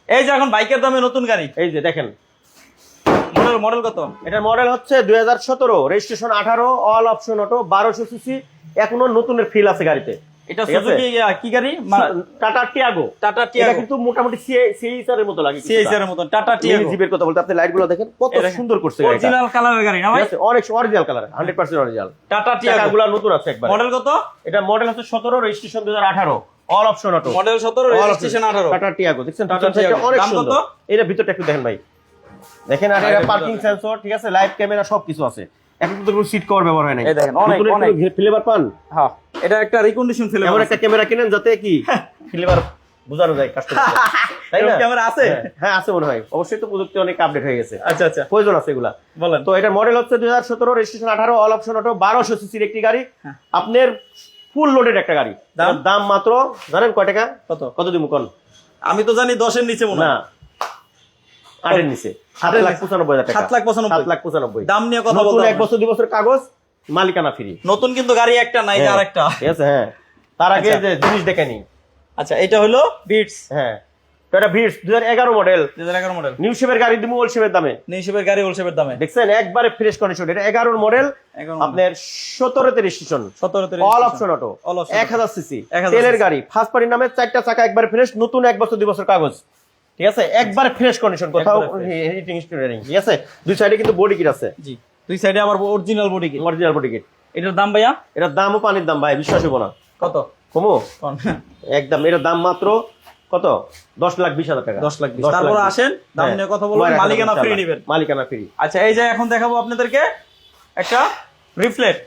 এই যে এখন বাইকের দামে নতুন গাড়ি, এই যে দেখেন মডেল কত? এটার মডেল হচ্ছে 2017, registration 18, all option auto, 1200 CC, এখনো নতুনের ফিল আছে গাড়িতে। এটা ঠিক আছে? সুজুকি কি গাড়ি? টাটা টিয়াগো। টাটা এটা টিয়াগো, কিন্তু মোটামুটি সিএইচআর এর মতো লাগে, সিএসআর এর মতন টাটা টিয়াগো। জিপের কথা বলতে আপনি লাইট গুলো দেখেন কত সুন্দর করছে গাড়িটা। অরিজিনাল কালারের গাড়ি না ভাই? ঠিক আছে, অনেক original colour, 100% original. Tata Tiago টাকাগুলো নতুন আছে একবার। মডেল কত? এটা মডেল হচ্ছে 17, registration 2018, all option auto, model 17, registration 18। Tata Tiago দেখছেন, টাটা টাটা টিয়াগো টিয়াগো। অনেক দাম কত? সুন্দর। এর ভিতরটা একটু দেখেন ভাই, দেখেন আর এটা পার্কিং সেন্সর, ঠিক আছে, লাইভ ক্যামেরা সবকিছু আছে। এখন তো কোনো সিট কভার ব্যবহার হয় নাই। এই দেখেন, অনেক ফ্লেভার পান। হ্যাঁ, এটা একটা রিকন্ডিশন ফিল্ম। এমন একটা ক্যামেরা কিনেন যাতে কি ফ্লেভার বোঝানো যায় কাস্টমার, তাই না? ক্যামেরা আছে? হ্যাঁ আছে মনে হয়, অবশ্যই তো প্রযুক্তি অনেক আপডেট হয়ে গেছে। আচ্ছা আচ্ছা, প্রয়োজন আছে এগুলা। বলেন। তো এটা মডেল হচ্ছে 2017, রেজিস্ট্রেশন 18, অল অপশন অটো, 1200 সিসির একটি গাড়ি। আপনার ফুল লোডেড একটা গাড়ি। দাম মাত্র জানেন কয় টাকা? কত? কত দিমু কোন? আমি তো জানি 10 এর নিচে মনে না, হয়। 8 এর নিচে, 7,95,000 টাকা। 7,95,000 7,95,000 দাম নিয়ে কথা নতুন বলতে 1 বছর 2 বছর কাগজ, মালিকানা ফ্রি। নতুন কিন্তু গাড়ি একটা নাই, আর একটা। ঠিক আছে, হ্যাঁ। তার আগে আচ্ছা। যে জিনিস দেখে নি। আচ্ছা, এটা হলো বিটস, হ্যাঁ, তো এটা ভিটস 2011 মডেল, 2011 মডেল। নিউ শেপের গাড়ি দিমু ওল শেপের দামে। নিউশেপের গাড়ি ওলশেপের দামে দেখছেন একবারে ফ্রেশ কন্ডিশন। এটা 11 মডেল, 11 আপনার 17 তে রেজিস্ট্রেশন, 17 তে all option auto, All option 1000 CC 1000 তেলের cc গাড়ি, ফার্স্ট পার্টির নামে, 4টা চাকা একবারে ফ্রেশ, নতুন 1 বছর 2 বছর কাগজ। ঠিক আছে, একবারে ফ্রেশ কন্ডিশন, কোথাও একবারে হিটিং স্টিয়ারিং। ঠিক আছে, দুই সাইডে কিন্তু বডি কিট আছে, জি, দুই সাইডে আবার original body kit. Original body kit. এটার দাম ভাইয়া এটার দামও পানির দাম ভাই, বিশ্বাস হবো না। কত? কমো কোন? একদম, এটার দাম মাত্র কত? 10,20,000 টাকা। 10 লাখ 20। তারপর আসেন দাম নিয়ে কথা বলবো, মালিকানা ফ্রি নেবেন। মালিকানা ফ্রি। আচ্ছা, এই যে এখন দেখাবো আপনাদেরকে একটা রিফ্লেক্ট।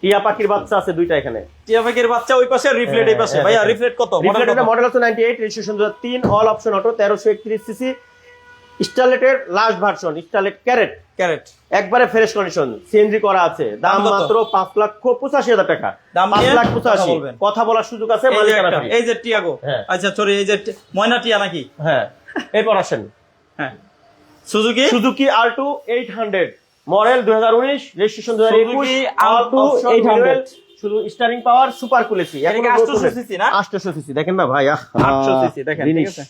টিয়া পাখির বাচ্চা আছে দুইটা এখানে। টিয়া পাখির বাচ্চা ওই পাশে, রিফ্লেক্ট এই পাশে। ভাইয়া রিফ্লেক্ট কত? মডেল কত? মডেল হচ্ছে 98, registration 2003, all option auto, 1331 CC, স্টারলেটের last version, Starlet Carat, Carat একবারে ফ্রেশ কন্ডিশন, সিএনজি করা আছে। দাম দাম কত? মাত্র 5,85,000 টাকা। দাম নিয়ে 5,85,000 কথা বলবেন। কথা বলার সুযোগ আছে, এই যে মালিকানা একটা, ফ্রি। এই যে টিয়াগো। হ্যাঁ। আচ্ছা সরি, এই যে ময়না টিয়া নাকি? হ্যাঁ, এরপর আসেন হ্যাঁ, Suzuki Suzuki R2 800, model 2019, registration 2021, Suzuki all R2 option 800 manual, শুধু স্টারিং পাওয়ার, সুপার কুল এসি। এটা কি 800 সিসি না? 800 সিসি দেখেন না ভাই, 800 সিসি দেখেন, ঠিক জিনিস আছে।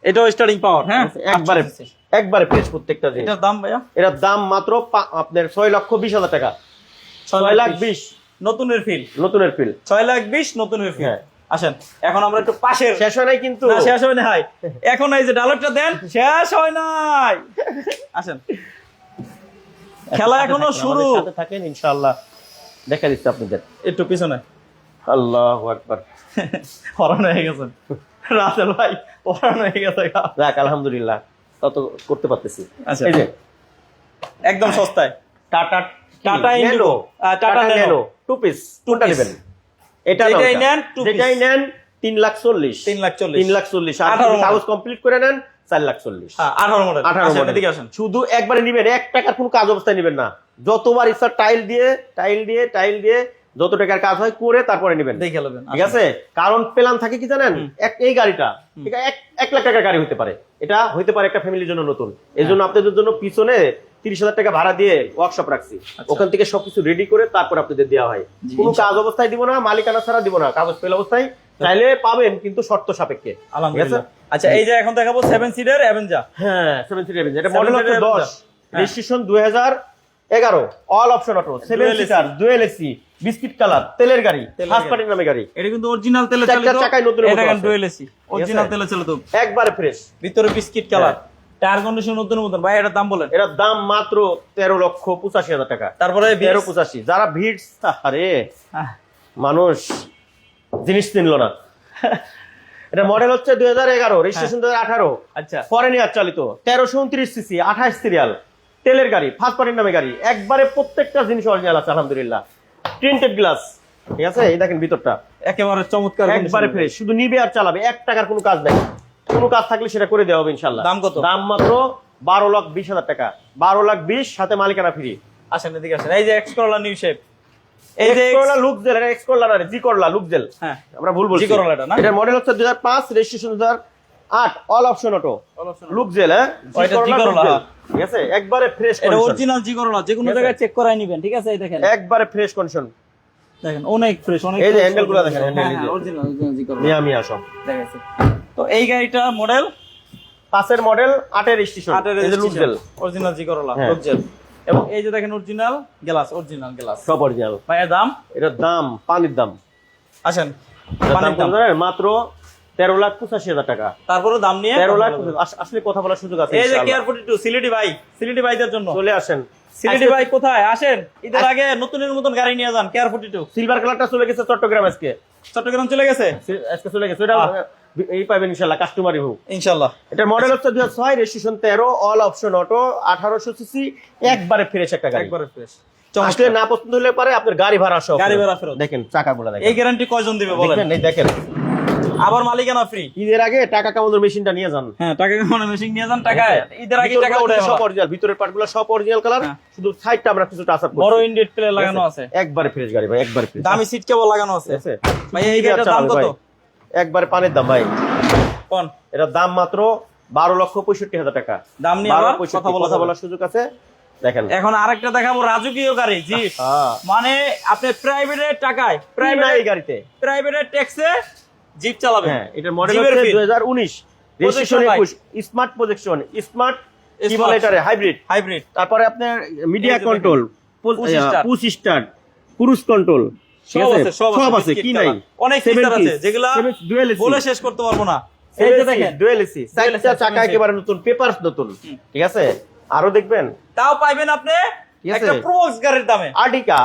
এটাও স্টার্টিং পাওয়ার, হ্যাঁ, একবারে 800 cc। একবারে ফ্রেশ প্রত্যেকটা জিনিস। এটার দাম ভাইয়া এটার দাম মাত্র আপনার 6,20,000 টাকা। 6,20,000 নতুনের ফিল, নতুনের ফিল। 6,20,000 নতুনের ফিল। হ্যাঁ। আসেন এখন আমরা একটু পাশের। শেষ হয় নাই কিন্তু, না, শেষ হয় নাই এখন। এই যে ডায়লগটা দেন, শেষ হয় নাই। আসেন, খেলা এখনো শুরু। আমাদের সাথে থাকেন ইনশাআল্লাহ, দেখা দিচ্ছে আপনাদের। একটু পিছনে আল্লাহু আকবার। হরান হয়ে গেছেন রাসেল ভাই, হরান হয়ে গেছে। যাক আলহামদুলিল্লাহ, তত করতে পারতেছি। আচ্ছা, এই যে একদম সস্তায় tata tata Indigo, tata nano nano 2 piece, কোনটা piece। নেবেন? এটা না যেটাই ওটা? নেন, 2 piece। যেটাই নেন 3,40,000, 3,40,000 3,40,000। আর 18 যদি কাগজ কমপ্লিট করে নেন 4,40,000। হ্যাঁ, 18 মডেল। 18 আসেন, মডেল। এদিকে আসেন। শুধু একবারে নিবেন, 1 টাকার কোনো কাজ অবস্থায় নিবেন না। যতবার ইচ্ছা টাইল দিয়ে যত টাকার কাজ হয় করে তারপরে নিবেন, দেখে নেবেন, ঠিক আছে? কারণ প্ল্যান থাকে কি জানেন, এই গাড়িটা ঠিক আছে 1 লাখ টাকার গাড়ি হতে পারে, এটা হইতে পারে একটা ফ্যামিলির জন্য নতুন। এই জন্য আপনাদের জন্য পিছনে 30,000 টাকা ভাড়া দিয়ে ওয়ার্কশপ রাখছি, ওখান থেকে সবকিছু রেডি করে তারপর আপনাদের দেওয়া হয়। কোনো কাজ অবস্থায় দিব না, মালিকানা ছাড়া দিব না, কাগজ পেল অবস্থায় চাইলে পাবেন, কিন্তু শর্ত সাপেক্ষে। আলহামদুলিল্লাহ। আচ্ছা, এই যে এখন দেখাবো 7 সিটার অ্যাভেঞ্জার। হ্যাঁ, 7 সিটার এভেঞ্জার। এটা মডেল হচ্ছে 7 10, registration 2011, all option auto, 7 seater, dual AC, biscuit colour, তেলের গাড়ি, ফার্স্ট পার্টির নামে গাড়ি। এটা কিন্তু অরিজিনাল তেলে চারটা চালিত। চাকায় নতুনের মতো এটা আছে। কিন্তু ডুয়েল এসি, অরিজিনাল তেলে চালিত, একবারে ফ্রেশ, ভিতরে বিস্কিট কালার, হ্যাঁ। টায়ার কন্ডিশন নতুন মতন। ভাই এটার দাম বলেন। এটার দাম মাত্র 13,85,000 টাকা। তারপরে 13,85,000। যারা ভিড়, আরে মানুষ জিনিস চিনলো না। এটা মডেল হচ্ছে 2011, রেজিস্ট্রেশন 2018, আচ্ছা, ফরেন ইয়ার চালিত, 1329 সিসি, 28 সিরিয়াল, তেলের গাড়ি, ফার্স্ট পার্টির নামে গাড়ি। একবারে প্রত্যেকটা জিনিস অরিজিনাল আছে আলহামদুলিল্লাহ। প্রিন্টেড গ্লাস, ঠিক আছে? এই দেখেন ভিতরটা একেবারে চমৎকার, একবারে ফ্রেশ, শুধু নিবে আর চালাবে, 1 টাকার কোনো কাজ নেই। কোনো কাজ থাকলে সেটা করে দেওয়া হবে ইনশাআল্লাহ। দাম কত? দাম মাত্র 12,20,000 টাকা। 12,20,000 সাথে মালিকানা ফ্রি। আসেন এদিকে আসেন। এই যে এক্স করলা নিউ শেপ, এই যে এক্সকরলা লুক জেল, এটা এক্সকরলা না, জি করলা লুক জেল। হ্যাঁ, আমরা ভুল বলছি। জি করলা এটা না? এটা মডেল হচ্ছে 2005, রেজিস্ট্রেশন 2008, অল অপশন অটো, লুক জেল। হ্যাঁ, ওইটা জি করলা, ঠিক আছে? একবারে ফ্রেশ এটা কন্ডিশন, অরিজিনাল জি করলা, যে কোনো জায়গায় চেক করাই নেবেন, ঠিক আছে? এই দেখেন, একবারে ফ্রেশ কন্ডিশন। দেখেন অনেক ফ্রেশ, অনেক। এই যে হ্যান্ডেলগুলো দেখেন, হ্যান্ডেল এই যে অরিজিনাল জি করলা মিয়া মিয়া সব দেখাইছে। তো এই গাড়িটা মডেল 5 মডেল 8 রেজিস্ট্রেশন 8 এই যে লুকজেল অরিজিনাল জি করলা হ্যাঁ। লুকজেল, এবং এই যে দেখেন অরিজিনাল গ্লাস সব অরিজিনাল। ভাই এর দাম এটার দাম পানির দাম। আসেন এটার দাম পানির কত দাম জানেন? মাত্র 13,85,000 টাকা। তারপরে দাম নিয়ে 13,00,000 আসলে কথা বলার সুযোগ আছে এই যে ইনশাআল্লাহ। কেয়ার 42 সিলেটি ভাইদের জন্য চলে আসেন। সিলেটি ভাই কোথায় আসেন, ঈদের আগে নতুনের মতন গাড়ি নিয়ে যান কেয়ার 42 সিলভার কালারটা চলে গেছে চট্টগ্রাম আজকে। চট্টগ্রাম চলে গেছে আজকে চলে গেছে। এটা এই পাবেন ইনশাআল্লাহ কাস্টমার রিভিউ। ইনশাআল্লাহ। এটার মডেল হচ্ছে 2006 registration 13 all option auto 1800 CC একবারে ফ্রেশ একটা গাড়ি। একবারে ফ্রেশ। আসলে না পছন্দ হলে পারে আপনার গাড়ি ভাড়া সহ গাড়ি ভাড়া ফেরত। দেখেন চাকাগুলো দেখেন। এই গ্যারান্টি কয়জন দিবে বলেন? দেখেন এই দেখেন। আবার মালিকানা ফ্রি। ঈদের আগে টাকা কামানোর মেশিনটা নিয়ে যান। হ্যাঁ টাকা কামানো মেশিন নিয়ে যান, টাকা ঈদের আগে টাকা উঠে সব অরিজিনাল, ভিতরের পার্টগুলো সব অরিজিনাল কালার, শুধু সাইডটা আমরা কিছু টাচ আপ করব। বড় ইন্ডিয়েট প্লে লাগানো আছে, একবারে ফ্রেশ গাড়ি ভাই, একবারে ফ্রেশ। দামি সিট কেবল লাগানো আছে। আছে ভাই এই গাড়িটার দাম কত? একবারে পানির দাম ভাই। কোন এটার দাম মাত্র 12,65,000 টাকা। দাম নিয়ে আবার কথা বলার সুযোগ আছে। দেখেন এখন আরেকটা দেখাবো রাজকীয় গাড়ি জি, মানে আপনি প্রাইভেটের টাকায় এই গাড়িতে প্রাইভেটের ট্যাক্সে জিপ চালাবেন। হ্যাঁ এটার মডেল হচ্ছে 2019 রেজিস্ট্রেশন 21 স্মার্ট প্রজেকশন স্মার্ট কি বলে এটারে হাইব্রিড। তারপরে আপনার media control, push start, cruise control, সব আছে কি নাই, অনেক ফিচার আছে যেগুলা বলে শেষ করতে পারবো না। এই যে দেখেন ডুয়েল এসি, সাইডটা চাকা একেবারে নতুন, পেপারস নতুন, ঠিক আছে। আরো দেখবেন তাও পাইবেন আপনি একটা প্রোবক্স গাড়ির দামে। আর্টিকা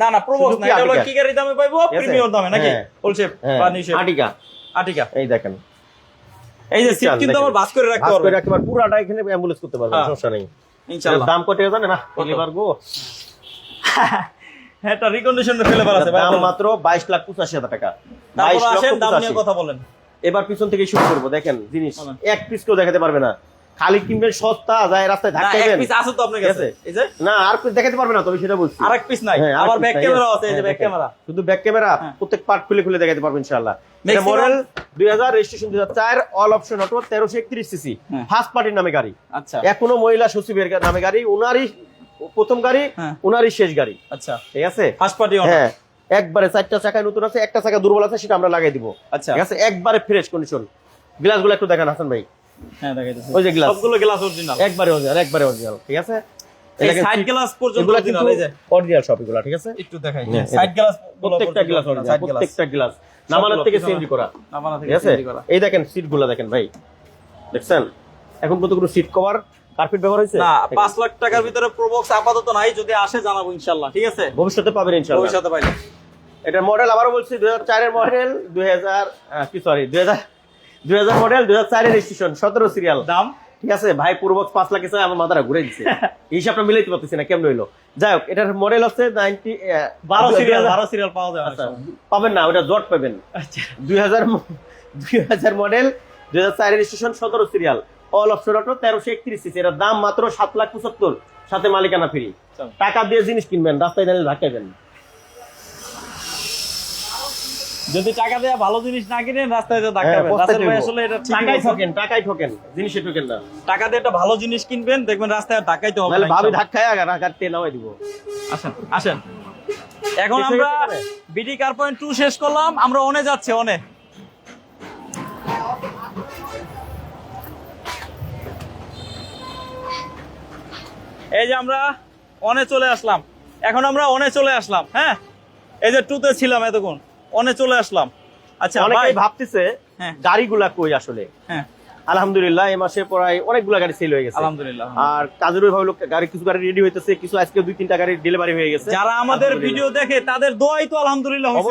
না প্রোবক্স না, এটা হলো কি গাড়ির দামে পাইবো? প্রিমিয়াম দামে নাকি হোলসেল বা নিশে আর্টিকা। এই দেখেন এই যে সিট কিন্তু আবার বাস করে রাখতে পারবেন, একেবারে পুরাটা এখানে অ্যাম্বুলেন্স করতে পারবেন, সমস্যা নেই ইনশাআল্লাহ। দাম কত জানেন না? এবার গো এটা রিকন্ডিশনে ফেলে আছে ভাই, দাম মাত্র 22,85,000 টাকা। তারপর আসেন দাম নিয়ে কথা বলেন। এবার পিছন থেকে শুরু করব। দেখেন জিনিস এক পিস কেউ দেখাতে পারবে না, খালি কিনবেন সস্তা, যায় রাস্তায় ধাক্কাবেন। এক পিস আছে তো আপনার কাছে, এই যে না আর পিস দেখাতে পারবে না, তবে সেটা বলছি আরেক পিস নাই। আবার ব্যাক ক্যামেরা আছে, এই যে ব্যাক ক্যামেরা, শুধু ব্যাক ক্যামেরা, প্রত্যেক পার্ট খুলে খুলে দেখাতে পারবেন ইনশাআল্লাহ। এটা model 2000 registration 2004 all option auto 1331 CC first পার্টির নামে গাড়ি। আচ্ছা এখনো মহিলা সচিবের নামে গাড়ি, উনারই প্রথম গাড়ি, উনারই শেষ গাড়ি। আচ্ছা ঠিক আছে ফার্স্ট পার্টি। হ্যাঁ একবারে চারটা চাকায় নতুন আছে, একটা চাকা দুর্বল আছে, সেটা আমরা লাগাই দিব। আচ্ছা ঠিক আছে একবারে ফ্রেশ কন্ডিশন। গ্লাসগুলো একটু দেখান হাসান ভাই। হ্যাঁ দেখাইতেছি, ওই যে গ্লাস, সবগুলো গ্লাস অরিজিনাল, একবারে অরিজিনাল, ঠিক আছে। এই সাইড গ্লাস পর্যন্ত অরিজিনাল, এই যে অরিজিনাল সব এগুলো, ঠিক আছে। একটু দেখাই সাইড গ্লাস, প্রত্যেকটা গ্লাস অরিজিনাল, প্রত্যেকটা গ্লাস নামানোর থেকে চেঞ্জ করা, ঠিক আছে। এই দেখেন সিটগুলো দেখেন ভাই, দেখছেন এখন কতগুলো সিট কভার কার্পেট ব্যবহার হয়েছে না। 5 লাখ টাকার ভিতরে প্রোবক্স আপাতত নাই, যদি আসে জানাবো ইনশাআল্লাহ, ঠিক আছে। ভবিষ্যতে পাবেন ইনশাআল্লাহ, ভবিষ্যতে পাইলে। এটার মডেল আবারও বলছি 2004 এর মডেল, 2000 মডেল, 2004 এর রেজিস্ট্রেশন, 17 সিরিয়াল দাম, ঠিক আছে ভাই। পূর্বক 5 লাখ এসে আমার মাথাটা ঘুরে দিচ্ছে, হিসাবটা মিলাইতে পারতেছি না কেমন হইলো। যাই হোক এটার মডেল হচ্ছে 12 সিরিয়াল পাওয়া যায়, পাবেন না, ওটা জট পাবেন। আচ্ছা 2000 মডেল, 2004 এর registration, 17 serial, all option auto 1331 CC. এটার দাম মাত্র 7,75,000, সাথে মালিকানা ফ্রি। টাকা দিয়ে জিনিস কিনবেন, রাস্তায় দাঁড়িয়ে ধাক্কাবেন। যদি টাকা দেয়া ভালো জিনিস না কিনেন রাস্তায় যে ধাক্কাবেন। রাসেল ভাই আসলে এটা টাকাই ঠকেন, জিনিসে ঠকেন না। টাকা দিয়ে একটা ভালো জিনিস কিনবেন, দেখবেন রাস্তায় ধাক্কাইতে হবে না, ভাবি ধাক্কায় রাগাতে নামাই দিব। আসেন এখন আমরা বিডি কার পয়েন্ট 2 শেষ করলাম, আমরা অনে যাচ্ছে, অনে। এই যে আমরা অনে চলে আসলাম, এখন আমরা অনে চলে আসলাম। হ্যাঁ এই যে 2 তে ছিলাম এতক্ষণ, অনে চলে আসলাম। আচ্ছা অনেকেই ভাবতেছে গাড়িগুলা কই আসলে। হ্যাঁ আলহামদুলিল্লাহ এই মাসে প্রায় অনেকগুলা গাড়ি সেল হয়ে গেছে আলহামদুলিল্লাহ। আর কাজের ভাবে লোক গাড়ি, কিছু গাড়ি রেডি হইতেছে, কিছু আজকে 2-3টা গাড়ি ডেলিভারি হয়ে গেছে। যারা আমাদের ভিডিও দেখে তাদের দোয়াই তো আলহামদুলিল্লাহ হইছে।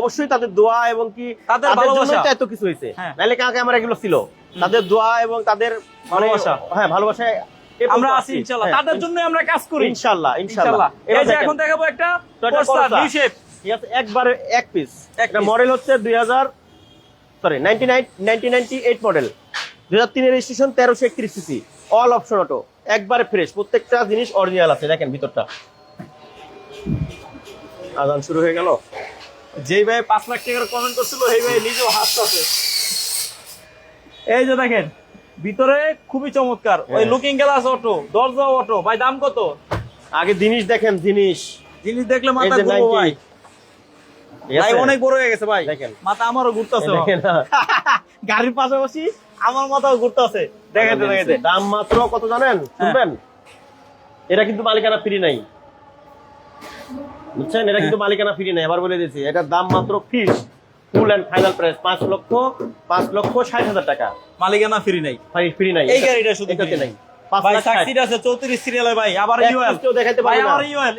অবশ্যই তাদের দোয়া এবং কি তাদের ভালোবাসা, এত কিছু হইছে, নাইলে কাকে আমার এগুলো ছিল। তাদের দোয়া এবং তাদের ভালোবাসা, হ্যাঁ ভালোবাসায় আমরা আছি ইনশাআল্লাহ, তাদের জন্য আমরা কাজ করি ইনশাআল্লাহ। এই যে এখন দেখাবো একটা কোর্সার নিউ শেপ, ঠিক আছে একবারে এক পিস। এটা মডেল হচ্ছে 1998 মডেল, 2003 এর registration, 1331 CC, all option auto, একবারে ফ্রেশ, প্রত্যেকটা জিনিস অরিজিনাল আছে। দেখেন ভিতরটা। আজান শুরু হয়ে গেল। যেই ভাই 5 লাখ টাকার কমেন্ট করছিল সেই ভাই নিজেও হাসতেছে। এই যে দেখেন ভিতরে খুবই চমৎকার, ওই লুকিং গ্লাস অটো, দরজা অটো। ভাই দাম কত? আগে জিনিস দেখেন, জিনিস দেখলে মাথা ঘুরবে ভাই। ভাই অনেক বড় হয়ে গেছে ভাই, দেখেন মাথা আমারও ঘুরতেছে। গাড়ির পাশাপাশি আমার মাথাও ঘুরতেছে। দেখাইতে দেখাইতে দাম মাত্র কত জানেন? শুনবেন, এটা কিন্তু মালিকানা ফ্রি নাই, বুঝছেন? এটা কিন্তু মালিকানা ফ্রি নাই, আবার বলে দিচ্ছি, এটার দাম মাত্র fix full and final price 5,60,000 টাকা। মালিকানা ফ্রি নাই, ফ্রি নাই, এই গাড়িটা শুধু এটাতে free নাই। ভাই সাকসিড আছে 34 সিরিয়ালে ভাই, আবার ইউএল কেউ দেখাইতে ভাই, পারবে না। আবার ইউএল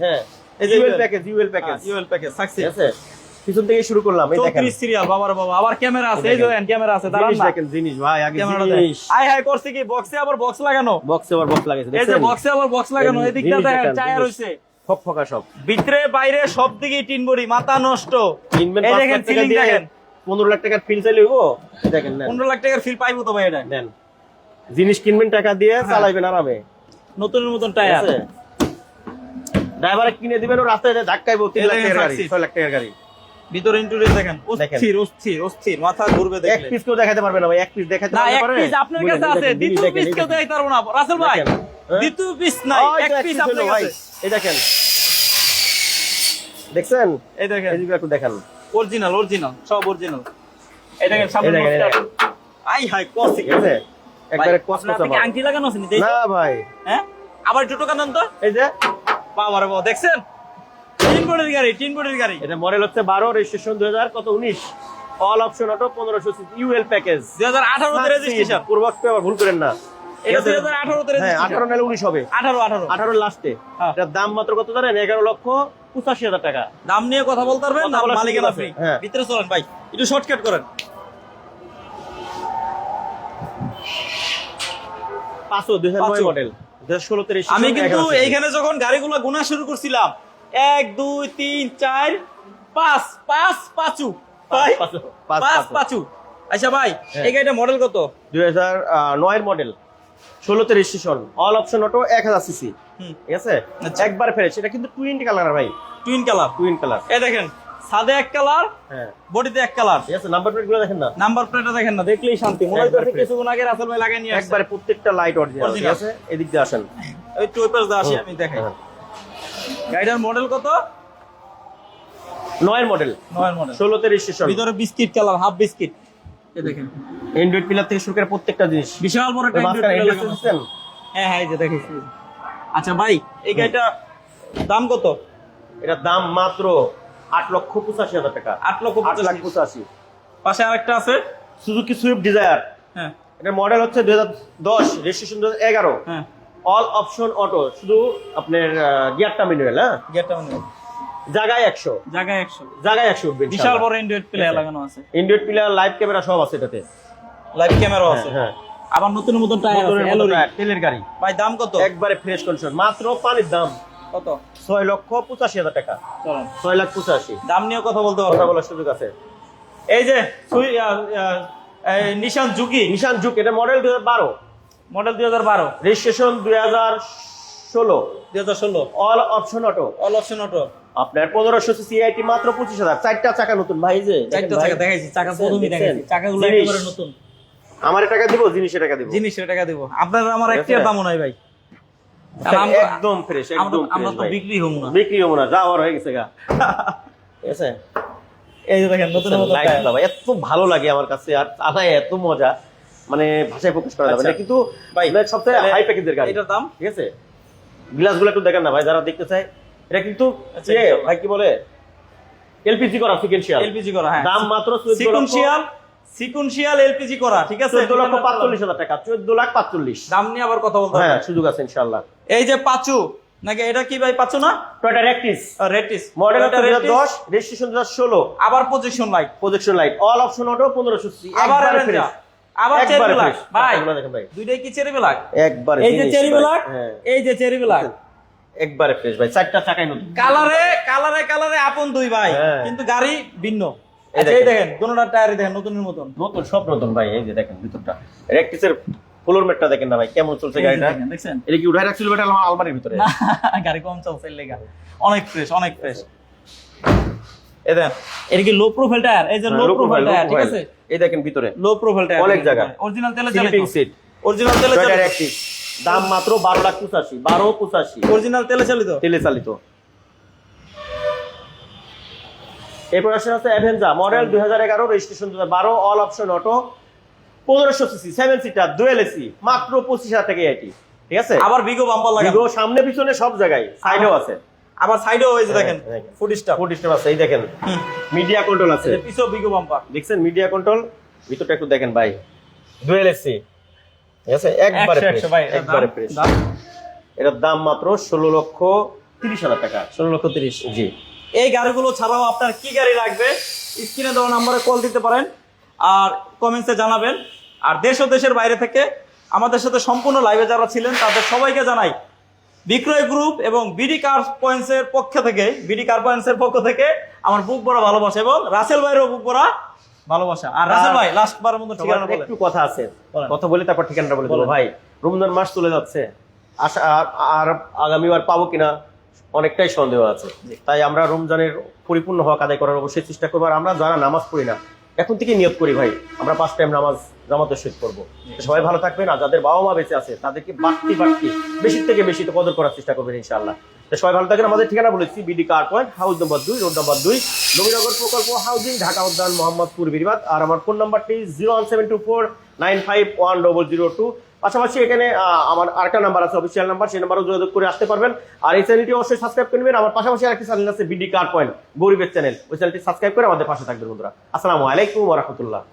হ্যাঁ, এই যে UL package, UL package, UL package succeed ঠিক আছে? পিছন থেকে শুরু করলাম, এই দেখেন 34 সিরিয়াল, বাবার বাবা, আবার ক্যামেরা আছে, এই যে ক্যামেরা আছে, দাঁড়ান জিনিস না, দেখেন, জিনিস ভাই, আগে ক্যামেরাটা জিনিস। আই হাই করছে কি, বক্সে আবার বক্স লাগানো, বক্সে আবার বক্স লাগাইছে, এই যে দেখছেন? বক্সে আবার বক্স লাগানো, এই দিকটা জিনিস দেখেন দেখেন, টায়ার জিনিস। হইছে ফকফকা সব। ভিতরে বাইরে সব দিকে টিন বডি, মাথা নষ্ট। কিনবেন এই 5 দেখেন লাখ টাকা সিলিং দিয়ে দেখেন, 15 লাখ টাকার ফিল চাইলে হইবো? এই দেখেন, নেন 15 লাখ টাকার ফিল পাইবো তো ভাই এটা, নেন। জিনিস কিনবেন টাকা দিয়ে, চালাইবেন আরামে, নতুনের মতন ঠিক টায়ার। আছে? ড্রাইভারে কিনে দিবেন, ও রাস্তায় যায় ধাক্কাইবো, 3 লাখ এই টাকার দেখেন গাড়ি, success। 6 লাখ টাকার গাড়ি। ভিতরে ইন্টেরিয়র দেখেন, দেখেন। অস্থির অস্থির অস্থির, মাথা ঘুরবে এক দেখলে। পিস কেউ দেখাতে পারবে না ভাই, এক পিস দেখাতে না, পারলে এক পারে? পিস আপনার বলেন, কাছে এই আছে, দেখেন, দ্বিতীয় দেখেন, পিস এই কেউ দেখেন। দেখাতে পারবো না রাসেল ভাই, দেখেন, হ্যাঁ? দ্বিতীয় পিস নাই, ওই এক তো এক পিস piece আপনার হলো ভাই, কাছে। এই দেখেন, দেখছেন? এই দেখেন এই দিকে একটু দেখান, অরিজিনাল অরিজিনাল সব অরিজিনাল। এই দেখেন সামনে এই দেখেন, এই মস্টার। আই হাই কসি, ঠিক আছে? একবারে কষ্ট আপনার কি আংটি লাগানো আছে নি? না ভাই, হ্যাঁ, আবার একটু টোকা দেন তো। এই যে বাবারে বাবা, দেখছেন? তিন বডির গাড়ি, তিন বডির গাড়ি। এটা মডেল হচ্ছে 12, রেজিস্ট্রেশন 2000 কত 19, all option auto, 1500 CC, UL package, 2018 তে রেজিস্ট্রেশন। পূর্বক আবার ভুল করেন না, এটা 2018 তে হ্যাঁ রেজিস্ট্রেশন। 18 নাহলে 19 হবে, 18 18 লাস্টে। হ্যাঁ। এটার দাম মাত্র কত জানেন? 11,85,000 টাকা। দাম নিয়ে কথা বলতে পারবেন কথা না, বলার মালিকানা সুযোগ আছে, ফ্রি। হ্যাঁ। ভিতরে চলেন ভাই, একটু শর্টকাট করেন। 2009 মডেল, 2016 তে রেজিস্ট্রেশন। আমি কিন্তু এইখানে যখন গাড়িগুলো গোনা শুরু করছিলাম, 1 2 3 4 5 5 পাঁচু ভাই, পাঁচ পাঁচু। আচ্ছা ভাই, হ্যাঁ। এই গাড়িটা মডেল কত? 2009 এর মডেল, 16 তে registration, all option auto, 1000 CC, হুম, ঠিক আছে? আচ্ছা। একবার ফ্রেশ, এটা কিন্তু টুইন কালার ভাই, টুইন কালার। টুইন কালার, এই দেখেন, সাদে এক কালার, হ্যাঁ, বডিতে এক কালার। ঠিক আছে? নাম্বার প্লেট গুলো দেখেন না, নাম্বার প্লেটটা দেখেন না, দেখলেই শান্তি। মনে একবার হইতেছে fresh। কিছুক্ষণ আগে রাসেল ভাই লাগাই নিয়ে আসছে। একবারে প্রত্যেকটা লাইট অরিজিনাল, ঠিক Original। আছে? এদিক দিয়ে আসেন, ওই টু পাশ দিয়ে আসি, আমি দেখাই। হ্যাঁ। গাড়িটার মডেল কত? 9 এর মডেল, 9 মডেল। 16 তে রেজিস্ট্রেশন, ভিতরে বিস্কিট কালার, হাফ বিস্কিট। এই দেখেন, অ্যান্ড্রয়েড পিলার থেকে শুরু করে প্রত্যেকটা জিনিস। বিশাল বড় একটা মাঝখানে Android Android লাগানো। system। হ্যাঁ হ্যাঁ, এই যে দেখেছি। আচ্ছা ভাই, এই গাড়িটা দাম কত? এটার দাম মাত্র 8,85,000 টাকা। 8,85,000। 8,85,000। পাশে আরেকটা আছে। সুজুকি সুইফট ডিজায়ার, হ্যাঁ এটার মডেল হচ্ছে 2010, রেজিস্ট্রেশন 2011, হ্যাঁ, অল অপশন অটো, শুধু আপনার গিয়ারটা ম্যানুয়াল, হ্যাঁ? গেটটা মানে জায়গায় 100, জায়গায় 100। জায়গায় 100 উঠবে, বিশাল বড় অ্যান্ড্রয়েড প্লেয়ার লাগানো আছে, অ্যান্ড্রয়েড পিলার, লাইভ ক্যামেরা সব আছে এটাতে, লাইভ ক্যামেরাও আছে। হ্যাঁ। আবার নতুন নতুন টায়ার আছে, মোটরের মতো অ্যালোরি। টায়ার, তেলের গাড়ি, ভাই দাম কত? একবারে ফ্রেশ কন্ডিশন, মাত্র পানির দাম কত? 6,85,000 টাকা। চলুন, 6,85,000 দাম নিয়ে কথা বলতে কথা পারবো। বলার সুযোগ আছে। এই যে নিশান জুকি, নিশান জুক, এটা model 2012, model 2012, registration 2016, 2016, all option auto, all option auto. আপনার 1500 সিসি আইটি, মাত্র 25,000। 4টা চাকা নতুন ভাই, যে চারটা চাকা দেখাইছি, চাকা দেখছেন, প্রথমেই দেখছেন? দেখাইছি, চাকাগুলো জিনিস। একেবারে নতুন। আমার টাকা দিব, জিনিসের টাকা দিব, জিনিসের টাকা দিব, আপনার আমার ঠিক একটা আছে? দামও নাই ভাই। আর আমরা- একদম ফ্রেশ, একদম আমরা fresh তো ভাই। বিক্রি হবো না। বিক্রি হবো না, যা হওয়ার হয়ে গেছে গা, ঠিক আছে? এই যে দেখেন, নতুন নতুন লাইট টায়ার। দাও, এত ভালো লাগে আমার কাছে, আর চালায় এত মজা, মানে ভাষায় প্রকাশ করা যাবে না। আচ্ছা। কিন্তু ভাই, ভাই সবচেয়ে তাহলে হাই প্যাকেজের গাড়ি, এটার দাম? ঠিক আছে? গ্লাস গুলো একটু দেখেন না ভাই, যারা দেখতে চায়। এটা কিন্তু আচ্ছা, ইয়ে, ভাই কি বলে, এলপিজি করা, সিকেনশিয়াল, এলপিজি করা, হ্যাঁ। দাম মাত্র সিকুনশিয়াল এলপিজি করা, ঠিক আছে? 14,45,000 টাকা, 14,45,000। দাম নিয়ে আবার কথা বলতে হ্যাঁ, হবে। সুযোগ আছে ইনশাআল্লাহ। এই যে পাঁচু, নাকি এটা কি ভাই, পাঁচু না? টয়োটা রেক্টিস, রেটিস মডেল 2010, রেজিস্ট্রেশন 2016, আবার position light, projection light, all option auto, 1500 CC, আবার একবারে Avenger, ফ্রেশ, আবার চেরি একবারে ব্ল্যাক। ফ্রেশ। ভাই এগুলো দেখেন ভাই, দুইটাই কি চেরি ব্ল্যাক? একবারে এই যে জিনিস চেরি ভাই। ব্ল্যাক, হ্যাঁ, এই যে চেরি ব্ল্যাক। একবারে ফ্রেশ ভাই, 4টা চাকাই নতুন। কালারে কালারে কালারে আপন দুই ভাই, হ্যাঁ। কিন্তু গাড়ি ভিন্ন। এই আচ্ছা, এই দেখেন। দেখেন দোনোটার টায়ারে দেখেন নতুনের মতন। নতুন, সব নতুন ভাই, এই যে দেখেন ভিতরটা, রেক্টিসের ফ্লোর ম্যাটটা দেখেন না ভাই, কেমন চলছে এই যে গাড়িটা। দেখেন, দেখছেন? এটা কি উঠাই রাখছিল বেটা আমার আলমারির ভিতরে? না, গাড়ি কম চলছে এর লেগা। অনেক ফ্রেশ, অনেক ফ্রেশ। এই দেখেন, এটা কি লো প্রোফাইল টায়ার? এই যে লো প্রোফাইল টায়ার, ঠিক আছে? এই দেখেন ভিতরে লো প্রোফাইল টায়ার, অনেক জায়গা। অরিজিনাল তেলে স্লিপিং চালিত, সিট, অরিজিনাল তেলে টয়োটা চালিত, রেক্টিস, দাম মাত্র 12,85,000, 12,85,000, অরিজিনাল তেলে চালিত। তেলে চালিত। এরপর আসছে Avenger, model 2011, registration 2012, all option auto, 1500 CC 7 seater dual AC মাত্র 25000 টাকা এটি, ঠিক আছে? আবার বিগো বাম্পার লাগানো, ভিগো সামনে পিছনে সব জায়গায়, সাইডেও আছে, আবার সাইডেও হয়েছে দেখেন দেখেন। ফুড স্টাফ, ফুড স্টেপ আছে, এই দেখেন মিডিয়া কন্ট্রোল আছে, পিছও বিগো বাম্পার, দেখছেন মিডিয়া কন্ট্রোল, ভিতরটা একটু দেখেন ভাই, ডুয়েল এসি, ঠিক আছে? একবারে 100 ভাই, fresh, একবারে ফ্রেশ। এটার দাম মাত্র 16,30,000 টাকা। 16,30,000। জি, এই গাড়িগুলো ছাড়াও আপনার কি গাড়ি লাগবে স্ক্রিনে দেওয়া নম্বরে কল দিতে পারেন আর কমেন্টসে জানাবেন। আর দেশ ও দেশের বাইরে থেকে আমাদের সাথে সম্পূর্ণ লাইভে যারা ছিলেন তাদের সবাইকে জানাই বিক্রয় গ্রুপ এবং বিডি কার পয়েন্টসের পক্ষ থেকে, বিডি কার পয়েন্টসের পক্ষ থেকে আমার বুক ভরা ভালোবাসা এবং রাসেল ভাইয়েরও বুক ভরা ভালোবাসা। আর রাসেল ভাই লাস্ট বারের মতো ঠিকানা বলেন। একটু কথা আছে, বলেন। কথা বলে তারপর ঠিকানাটা বলে দেবো। বলেন। ভাই রমজান মাস চলে যাচ্ছে, আশা আর আগামীবার পাবো কিনা অনেকটাই সন্দেহ আছে, তাই আমরা রমজানের পরিপূর্ণ হক আদায় করার অবশ্যই চেষ্টা করবো। আর আমরা যারা নামাজ পড়ি না এখন থেকে নিয়ত করি ভাই আমরা 5 টাইম নামাজ জামাতের সহিত করবো। সবাই ভালো থাকবেন, আর যাদের বাবা মা বেঁচে আছে তাদেরকে বাড়তি বেশি থেকে বেশি তো কদর করার চেষ্টা করবেন ইনশাআল্লাহ। তো সবাই ভালো থাকবেন। আমাদের ঠিকানা বলেছি BD car point, house number 2, road number 2, Nabinagar প্রকল্প হাউজিং, ঢাকা উদ্যান, মোহাম্মদপুর, বিরিবাদ। আর আমার ফোন নাম্বারটি 01724951002। পাশাপাশি এখানে আমার আরেকটা নাম্বার আছে, অফিসিয়াল নাম্বার, সেই নাম্বারও যোগাযোগ করে আসতে পারবেন। আর এই চ্যানেলটি অবশ্যই সাবস্ক্রাইব করবেন। আমার পাশাপাশি আরেকটি চ্যানেল আছে বিডি কার পয়েন্ট, গরিবের চ্যানেল, ওই চ্যানেলটি সাবস্ক্রাইব করে আমাদের পাশে থাকবেন বন্ধুরা। আসসালামু আলাইকুম ওয়া রাহমাতুল্লাহ।